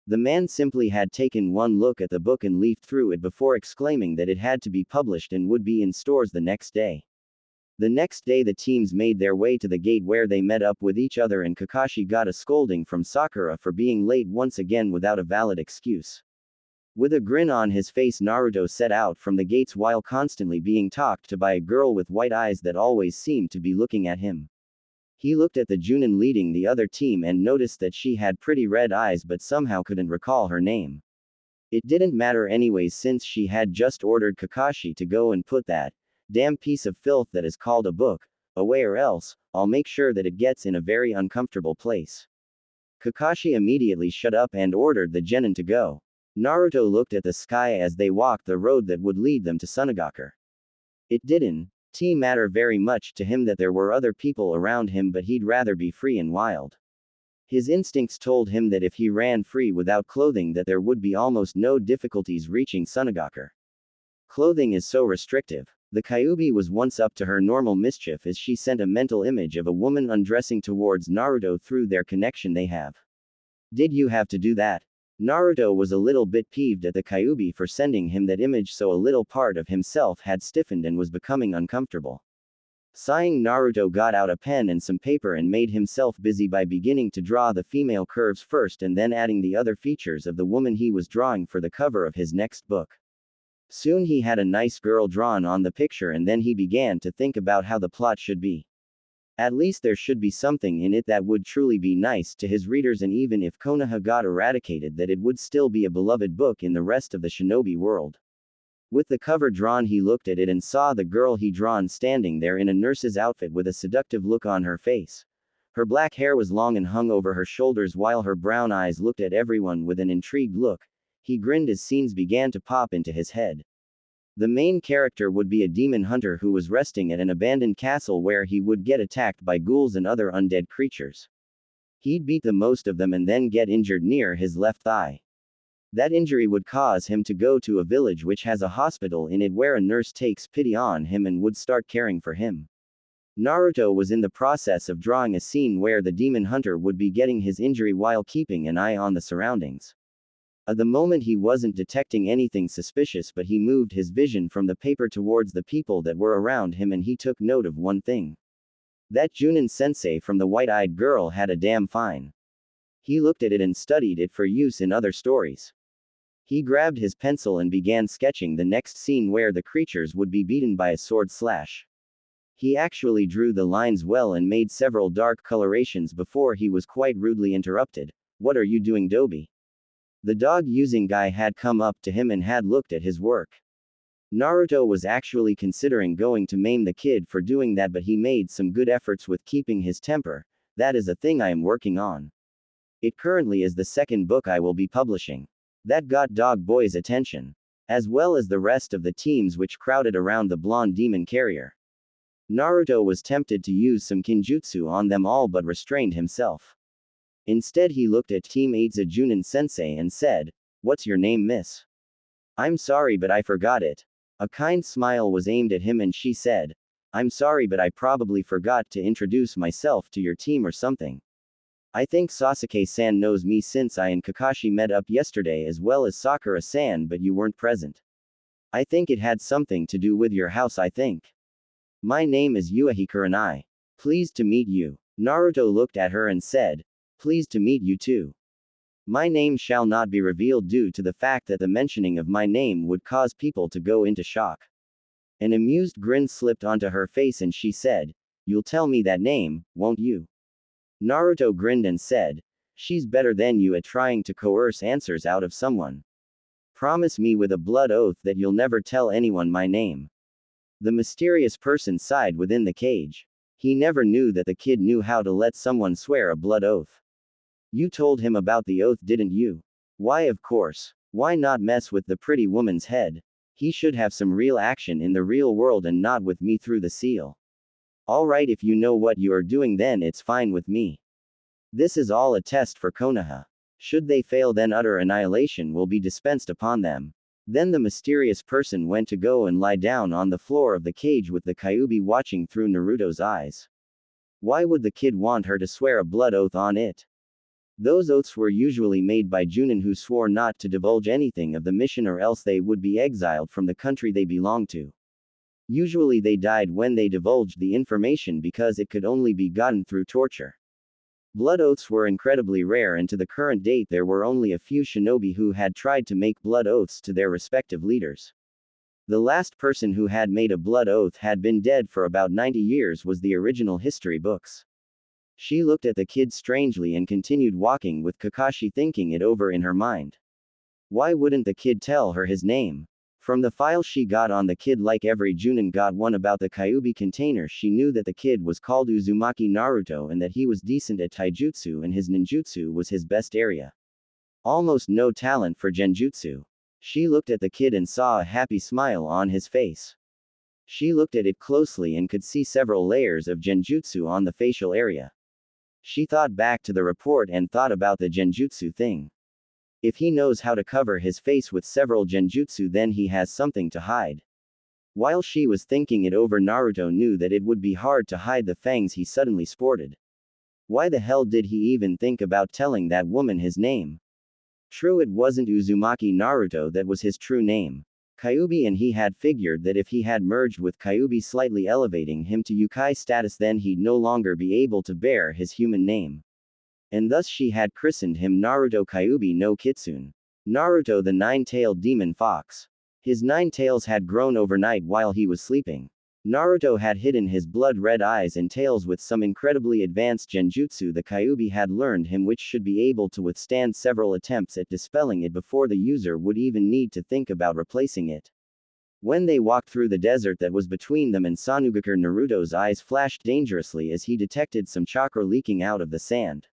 The man simply had taken one look at the book and leafed through it before exclaiming that it had to be published and would be in stores the next day. The next day the teams made their way to the gate where they met up with each other and Kakashi got a scolding from Sakura for being late once again without a valid excuse. With a grin on his face, Naruto set out from the gates while constantly being talked to by a girl with white eyes that always seemed to be looking at him. He looked at the Junin leading the other team and noticed that she had pretty red eyes but somehow couldn't recall her name. It didn't matter anyways since she had just ordered Kakashi to go and put that damn piece of filth that is called a book away or else I'll make sure that it gets in a very uncomfortable place. Kakashi immediately shut up and ordered the genin to go. Naruto looked at the sky as they walked the road that would lead them to Sunagaku. It didn't matter very much to him that there were other people around him, but he'd rather be free and wild. His instincts told him that if he ran free without clothing that there would be almost no difficulties reaching Sunagaku. Clothing is so restrictive. The Kyubi was once up to her normal mischief as she sent a mental image of a woman undressing towards Naruto through their connection they have. "Did you have to do that?" Naruto was a little bit peeved at the Kyubi for sending him that image, so a little part of himself had stiffened and was becoming uncomfortable. Sighing, Naruto got out a pen and some paper and made himself busy by beginning to draw the female curves first and then adding the other features of the woman he was drawing for the cover of his next book. Soon he had a nice girl drawn on the picture, and then he began to think about how the plot should be. At least there should be something in it that would truly be nice to his readers, and even if Konoha got eradicated, that it would still be a beloved book in the rest of the shinobi world. With the cover drawn, he looked at it and saw the girl he drawn standing there in a nurse's outfit with a seductive look on her face. Her black hair was long and hung over her shoulders, while her brown eyes looked at everyone with an intrigued look. He grinned as scenes began to pop into his head. The main character would be a demon hunter who was resting at an abandoned castle where he would get attacked by ghouls and other undead creatures. He'd beat the most of them and then get injured near his left thigh. That injury would cause him to go to a village which has a hospital in it where a nurse takes pity on him and would start caring for him. Naruto was in the process of drawing a scene where the demon hunter would be getting his injury while keeping an eye on the surroundings. At the moment he wasn't detecting anything suspicious, but he moved his vision from the paper towards the people that were around him, and he took note of one thing. That Junin sensei from the white-eyed girl had a damn fine. He looked at it and studied it for use in other stories. He grabbed his pencil and began sketching the next scene where the creatures would be beaten by a sword slash. He actually drew the lines well and made several dark colorations before he was quite rudely interrupted. "What are you doing, Dobi?" The dog-using guy had come up to him and had looked at his work. Naruto was actually considering going to maim the kid for doing that, but he made some good efforts with keeping his temper. "That is a thing I am working on. It currently is the second book I will be publishing." That got Dog Boy's attention, as well as the rest of the teams which crowded around the blonde demon carrier. Naruto was tempted to use some kinjutsu on them all but restrained himself. Instead he looked at Team 8's Junin sensei and said, "What's your name, miss?" "I'm sorry, but I forgot it." A kind smile was aimed at him and she said, "I'm sorry, but I probably forgot to introduce myself to your team or something. I think Sasuke-san knows me since I and Kakashi met up yesterday, as well as Sakura-san, but you weren't present. I think it had something to do with your house, I think. My name is Yuahi Kurenai. Pleased to meet you." Naruto looked at her and said, "Pleased to meet you too. My name shall not be revealed due to the fact that the mentioning of my name would cause people to go into shock." An amused grin slipped onto her face and she said, "You'll tell me that name, won't you?" Naruto grinned and said, "She's better than you at trying to coerce answers out of someone. Promise me with a blood oath that you'll never tell anyone my name." The mysterious person sighed within the cage. He never knew that the kid knew how to let someone swear a blood oath. "You told him about the oath, didn't you?" "Why, of course. Why not mess with the pretty woman's head? He should have some real action in the real world and not with me through the seal." "Alright, if you know what you are doing, then it's fine with me. This is all a test for Konoha. Should they fail, then utter annihilation will be dispensed upon them." Then the mysterious person went to go and lie down on the floor of the cage with the Kyubi watching through Naruto's eyes. Why would the kid want her to swear a blood oath on it? Those oaths were usually made by Junin, who swore not to divulge anything of the mission or else they would be exiled from the country they belonged to. Usually they died when they divulged the information because it could only be gotten through torture. Blood oaths were incredibly rare, and to the current date there were only a few shinobi who had tried to make blood oaths to their respective leaders. The last person who had made a blood oath had been dead for about 90 years, was the original history books. She looked at the kid strangely and continued walking with Kakashi, thinking it over in her mind. Why wouldn't the kid tell her his name? From the file she got on the kid, like every Junin got one about the Kyubi container, she knew that the kid was called Uzumaki Naruto and that he was decent at taijutsu and his ninjutsu was his best area. Almost no talent for genjutsu. She looked at the kid and saw a happy smile on his face. She looked at it closely and could see several layers of genjutsu on the facial area. She thought back to the report and thought about the genjutsu thing. If he knows how to cover his face with several genjutsu, then he has something to hide. While she was thinking it over, Naruto knew that it would be hard to hide the fangs he suddenly sported. Why the hell did he even think about telling that woman his name? True, it wasn't Uzumaki Naruto that was his true name. Kyubi, and he had figured that if he had merged with Kyubi, slightly elevating him to Yukai status, then he'd no longer be able to bear his human name. And thus she had christened him Naruto Kyubi no Kitsune. Naruto, the nine-tailed demon fox. His 9 tails had grown overnight while he was sleeping. Naruto had hidden his blood-red eyes and tails with some incredibly advanced genjutsu the Kyubi had learned him, which should be able to withstand several attempts at dispelling it before the user would even need to think about replacing it. When they walked through the desert that was between them and Sanugakure, Naruto's eyes flashed dangerously as he detected some chakra leaking out of the sand.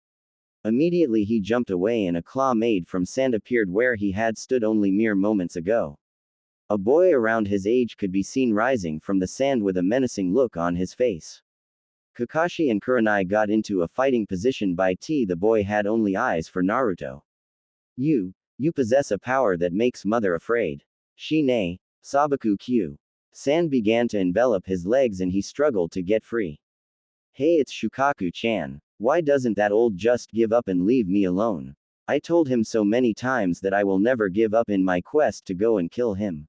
Immediately he jumped away and a claw made from sand appeared where he had stood only mere moments ago. A boy around his age could be seen rising from the sand with a menacing look on his face. Kakashi and Kurenai got into a fighting position. The boy had only eyes for Naruto. You possess a power that makes mother afraid. Shine, Sabaku Q. Sand began to envelop his legs and he struggled to get free. Hey, it's Shukaku-chan. Why doesn't that old just give up and leave me alone? I told him so many times that I will never give up in my quest to go and kill him.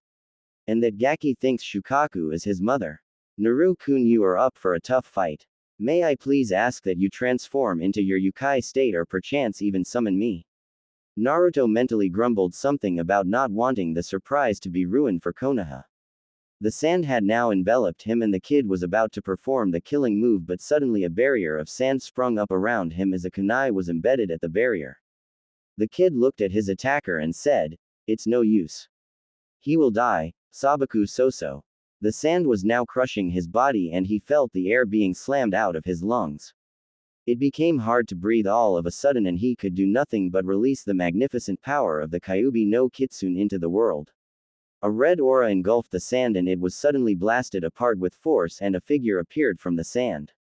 And that Gaki thinks Shukaku is his mother. Naru-kun, you are up for a tough fight. May I please ask that you transform into your Yukai state or perchance even summon me? Naruto mentally grumbled something about not wanting the surprise to be ruined for Konoha. The sand had now enveloped him and the kid was about to perform the killing move, but suddenly a barrier of sand sprung up around him as a kunai was embedded at the barrier. The kid looked at his attacker and said, "It's no use. He will die, Sabaku Soso." The sand was now crushing his body and he felt the air being slammed out of his lungs. It became hard to breathe all of a sudden and he could do nothing but release the magnificent power of the Kyubi no Kitsune into the world. A red aura engulfed the sand and it was suddenly blasted apart with force and a figure appeared from the sand.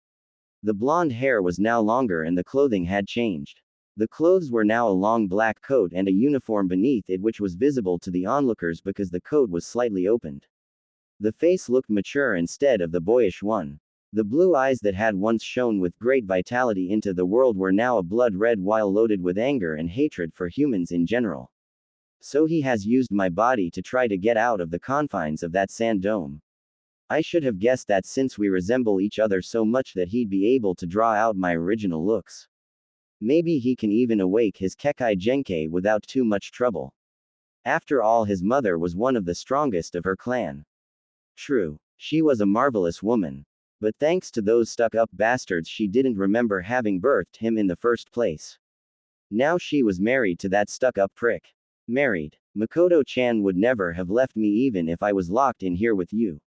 The blonde hair was now longer and the clothing had changed. The clothes were now a long black coat and a uniform beneath it which was visible to the onlookers because the coat was slightly opened. The face looked mature instead of the boyish one. The blue eyes that had once shone with great vitality into the world were now a blood red while loaded with anger and hatred for humans in general. So he has used my body to try to get out of the confines of that sand dome. I should have guessed that since we resemble each other so much that he'd be able to draw out my original looks. Maybe he can even awake his Kekai Genkai without too much trouble. After all, his mother was one of the strongest of her clan. True, she was a marvelous woman. But thanks to those stuck-up bastards she didn't remember having birthed him in the first place. Now she was married to that stuck-up prick. Married. Makoto-chan would never have left me even if I was locked in here with you.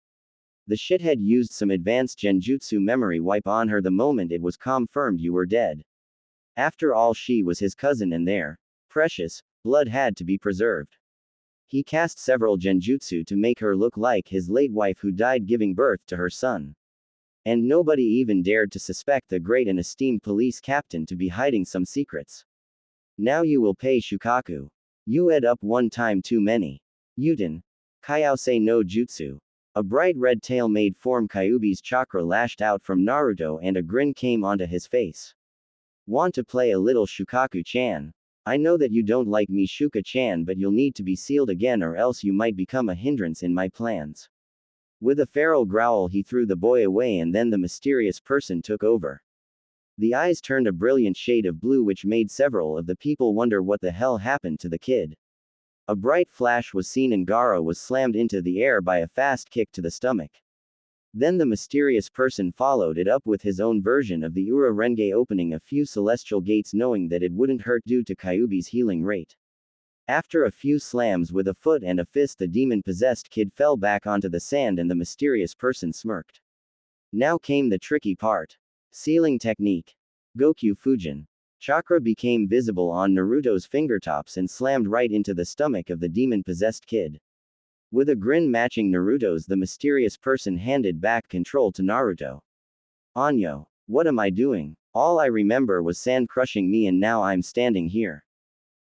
The shithead used some advanced genjutsu memory wipe on her the moment it was confirmed you were dead. After all, she was his cousin and their precious blood had to be preserved. He cast several genjutsu to make her look like his late wife who died giving birth to her son. And nobody even dared to suspect the great and esteemed police captain to be hiding some secrets. Now you will pay, Shukaku. You ed up one time too many. Yuten. Kaiose no Jutsu. A bright red tail-made form Kyubi's chakra lashed out from Naruto and a grin came onto his face. Want to play a little, Shukaku-chan? I know that you don't like me, Shuka-chan, but you'll need to be sealed again or else you might become a hindrance in my plans. With a feral growl he threw the boy away and then the mysterious person took over. The eyes turned a brilliant shade of blue which made several of the people wonder what the hell happened to the kid. A bright flash was seen and Gaara was slammed into the air by a fast kick to the stomach. Then the mysterious person followed it up with his own version of the Ura Renge, opening a few celestial gates knowing that it wouldn't hurt due to Kyubi's healing rate. After a few slams with a foot and a fist, the demon-possessed kid fell back onto the sand and the mysterious person smirked. Now came the tricky part. Sealing technique. Gokyu Fujin. Chakra became visible on Naruto's fingertops and slammed right into the stomach of the demon-possessed kid. With a grin matching Naruto's, the mysterious person handed back control to Naruto. Anyo. What am I doing? All I remember was sand crushing me and now I'm standing here.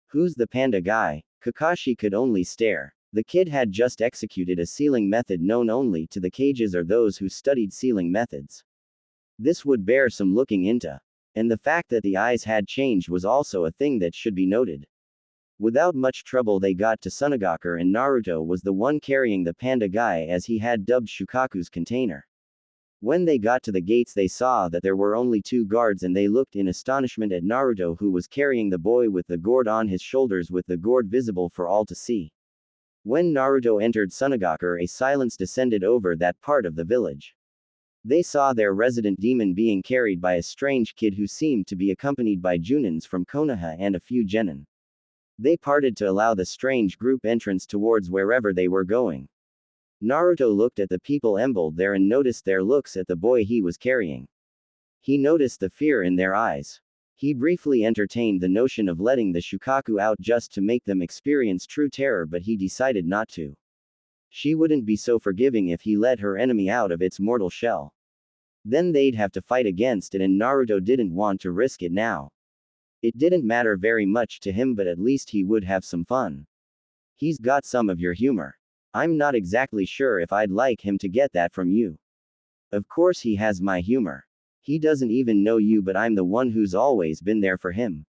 Who's the panda guy? Kakashi could only stare. The kid had just executed a sealing method known only to the cages or those who studied sealing methods. This would bear some looking into. And the fact that the eyes had changed was also a thing that should be noted. Without much trouble they got to Sunagakure, and Naruto was the one carrying the panda guy, as he had dubbed Shukaku's container. When they got to the gates they saw that there were only 2 guards, and they looked in astonishment at Naruto, who was carrying the boy with the gourd on his shoulders, with the gourd visible for all to see. When Naruto entered Sunagakure, a silence descended over that part of the village. They saw their resident demon being carried by a strange kid who seemed to be accompanied by Junins from Konoha and a few genin. They parted to allow the strange group entrance towards wherever they were going. Naruto looked at the people assembled there and noticed their looks at the boy he was carrying. He noticed the fear in their eyes. He briefly entertained the notion of letting the Shukaku out just to make them experience true terror, but he decided not to. She wouldn't be so forgiving if he let her enemy out of its mortal shell. Then they'd have to fight against it, and Naruto didn't want to risk it now. It didn't matter very much to him, but at least he would have some fun. He's got some of your humor. I'm not exactly sure if I'd like him to get that from you. Of course he has my humor. He doesn't even know you, but I'm the one who's always been there for him.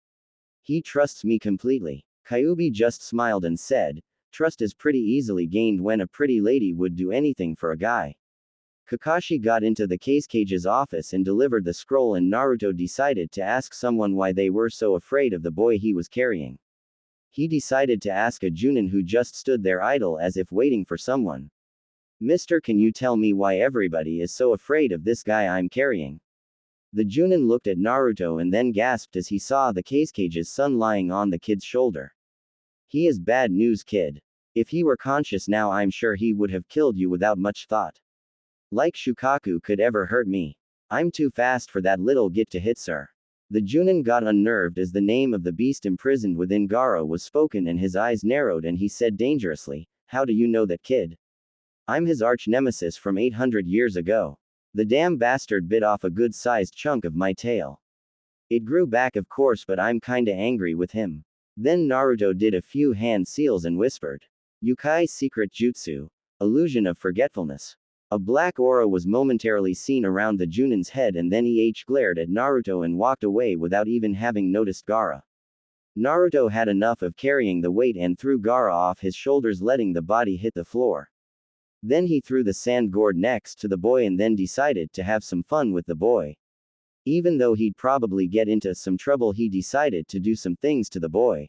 He trusts me completely. Kyubi just smiled and said, trust is pretty easily gained when a pretty lady would do anything for a guy. Kakashi got into the Cage's office and delivered the scroll, and Naruto decided to ask someone why they were so afraid of the boy he was carrying. He decided to ask a Junin who just stood there idle as if waiting for someone. Mister, can you tell me why everybody is so afraid of this guy I'm carrying? The Junin looked at Naruto and then gasped as he saw the Cage's son lying on the kid's shoulder. He is bad news, kid. If he were conscious now, I'm sure he would have killed you without much thought. Like Shukaku could ever hurt me. I'm too fast for that little git to hit, sir. The Junin got unnerved as the name of the beast imprisoned within Gaara was spoken, and his eyes narrowed and he said dangerously, how do you know that, kid? I'm his arch nemesis from 800 years ago. The damn bastard bit off a good-sized chunk of my tail. It grew back, of course, but I'm kinda angry with him. Then Naruto did a few hand seals and whispered. Yukai's secret jutsu. Illusion of forgetfulness. A black aura was momentarily seen around the Junin's head, and then he glared at Naruto and walked away without even having noticed Gaara. Naruto had enough of carrying the weight and threw Gaara off his shoulders, letting the body hit the floor. Then he threw the sand gourd next to the boy and then decided to have some fun with the boy. Even though he'd probably get into some trouble, he decided to do some things to the boy.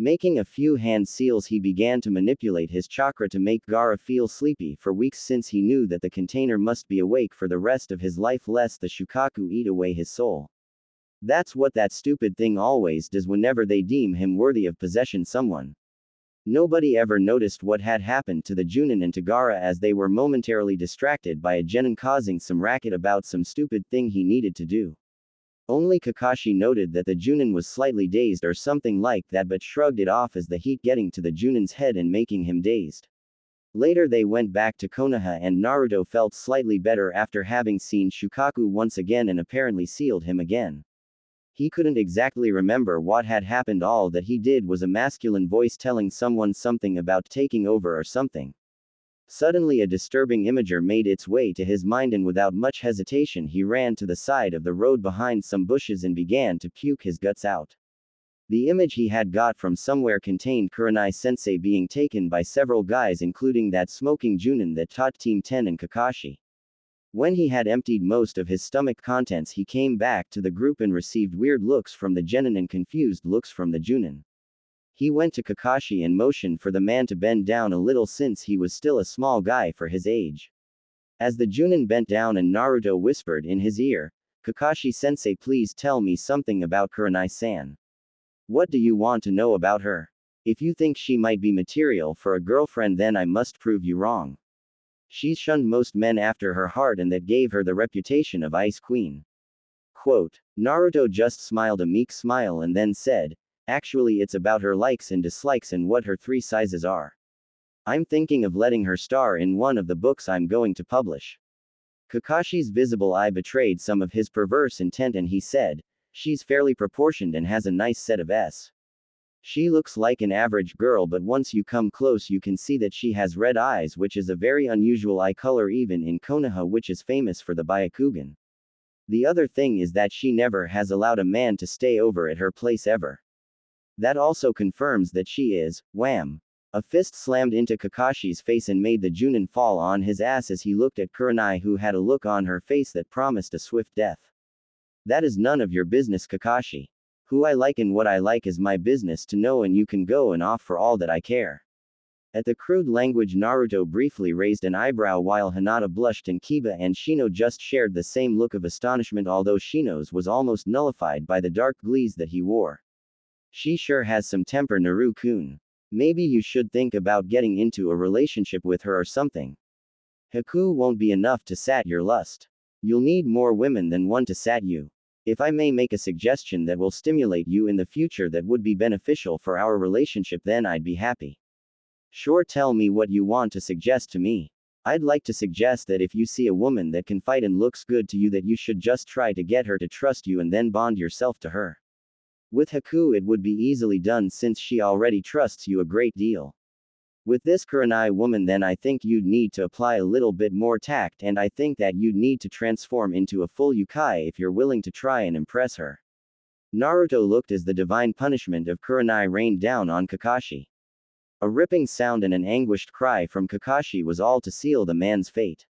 Making a few hand seals, he began to manipulate his chakra to make Gaara feel sleepy for weeks, since he knew that the container must be awake for the rest of his life lest the Shukaku eat away his soul. That's what that stupid thing always does whenever they deem him worthy of possession someone. Nobody ever noticed what had happened to the Junin and to Gaara, as they were momentarily distracted by a genin causing some racket about some stupid thing he needed to do. Only Kakashi noted that the Junin was slightly dazed or something like that, but shrugged it off as the heat getting to the Junin's head and making him dazed. Later they went back to Konoha, and Naruto felt slightly better after having seen Shukaku once again and apparently sealed him again. He couldn't exactly remember what had happened. All that he did was a masculine voice telling someone something about taking over or something. Suddenly a disturbing imager made its way to his mind, and without much hesitation he ran to the side of the road behind some bushes and began to puke his guts out. The image he had got from somewhere contained Kurenai-sensei being taken by several guys, including that smoking Junin that taught Team 10 and Kakashi. When he had emptied most of his stomach contents, he came back to the group and received weird looks from the genin and confused looks from the Junin. He went to Kakashi and motioned for the man to bend down a little, since he was still a small guy for his age. As the Junin bent down and Naruto whispered in his ear, Kakashi-sensei, please tell me something about Kurenai-san. What do you want to know about her? If you think she might be material for a girlfriend, then I must prove you wrong. She's shunned most men after her heart, and that gave her the reputation of Ice Queen. Quote. Naruto just smiled a meek smile and then said, actually it's about her likes and dislikes and what her 3 sizes are. I'm thinking of letting her star in one of the books I'm going to publish. Kakashi's visible eye betrayed some of his perverse intent, and he said, she's fairly proportioned and has a nice set of S. She looks like an average girl, but once you come close you can see that she has red eyes, which is a very unusual eye color even in Konoha, which is famous for the Byakugan. The other thing is that she never has allowed a man to stay over at her place ever. That also confirms that she is. Wham! A fist slammed into Kakashi's face and made the Junin fall on his ass as he looked at Kurenai, who had a look on her face that promised a swift death. That is none of your business, Kakashi. Who I like and what I like is my business to know, and you can go and off for all that I care. At the crude language, Naruto briefly raised an eyebrow while Hinata blushed and Kiba and Shino just shared the same look of astonishment, although Shino's was almost nullified by the dark glees that he wore. She sure has some temper, Naru-kun. Maybe you should think about getting into a relationship with her or something. Haku won't be enough to sat your lust. You'll need more women than one to sat you. If I may make a suggestion that will stimulate you in the future that would be beneficial for our relationship, then I'd be happy. Sure, tell me what you want to suggest to me. I'd like to suggest that if you see a woman that can fight and looks good to you, that you should just try to get her to trust you and then bond yourself to her. With Haku it would be easily done since she already trusts you a great deal. With this Kurenai woman, then I think you'd need to apply a little bit more tact, and I think that you'd need to transform into a full Yukai if you're willing to try and impress her. Naruto looked as the divine punishment of Kurenai rained down on Kakashi. A ripping sound and an anguished cry from Kakashi was all to seal the man's fate.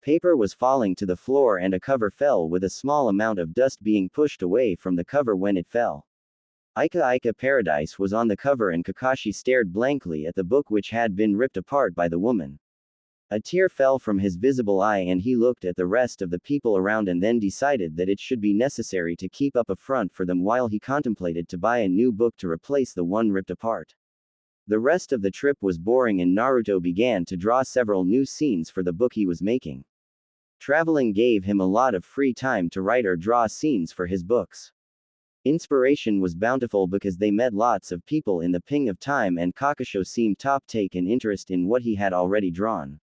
Paper was falling to the floor and a cover fell, with a small amount of dust being pushed away from the cover when it fell. Ika Ika Paradise was on the cover and Kakashi stared blankly at the book which had been ripped apart by the woman. A tear fell from his visible eye and he looked at the rest of the people around and then decided that it should be necessary to keep up a front for them while he contemplated to buy a new book to replace the one ripped apart. The rest of the trip was boring and Naruto began to draw several new scenes for the book he was making. Traveling gave him a lot of free time to write or draw scenes for his books. Inspiration was bountiful because they met lots of people in the ping of time and Kakusho seemed to take an interest in what he had already drawn.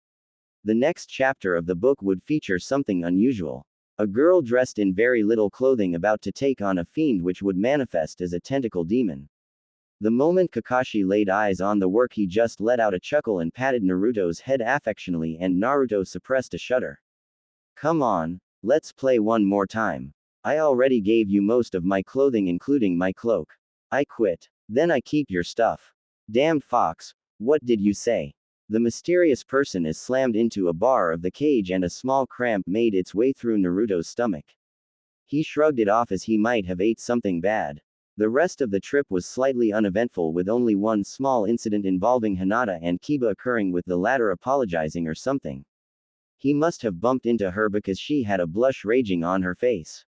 The next chapter of the book would feature something unusual. A girl dressed in very little clothing about to take on a fiend which would manifest as a tentacle demon. The moment Kakashi laid eyes on the work, he just let out a chuckle and patted Naruto's head affectionately, and Naruto suppressed a shudder. Come on, let's play one more time. I already gave you most of my clothing including my cloak. I quit. Then I keep your stuff. Damned fox, what did you say? The mysterious person is slammed into a bar of the cage and a small cramp made its way through Naruto's stomach. He shrugged it off as he might have ate something bad. The rest of the trip was slightly uneventful, with only one small incident involving Hinata and Kiba occurring, with the latter apologizing or something. He must have bumped into her because she had a blush raging on her face.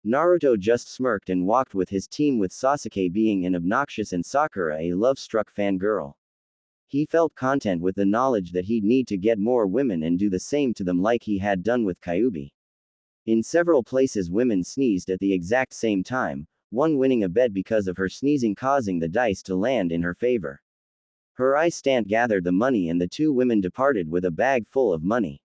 Naruto just smirked and walked with his team, with Sasuke being an obnoxious and Sakura a love-struck fangirl. He felt content with the knowledge that he'd need to get more women and do the same to them like he had done with Kyubi. In several places women sneezed at the exact same time, one winning a bet because of her sneezing, causing the dice to land in her favor. Her eye stand gathered the money and the two women departed with a bag full of money.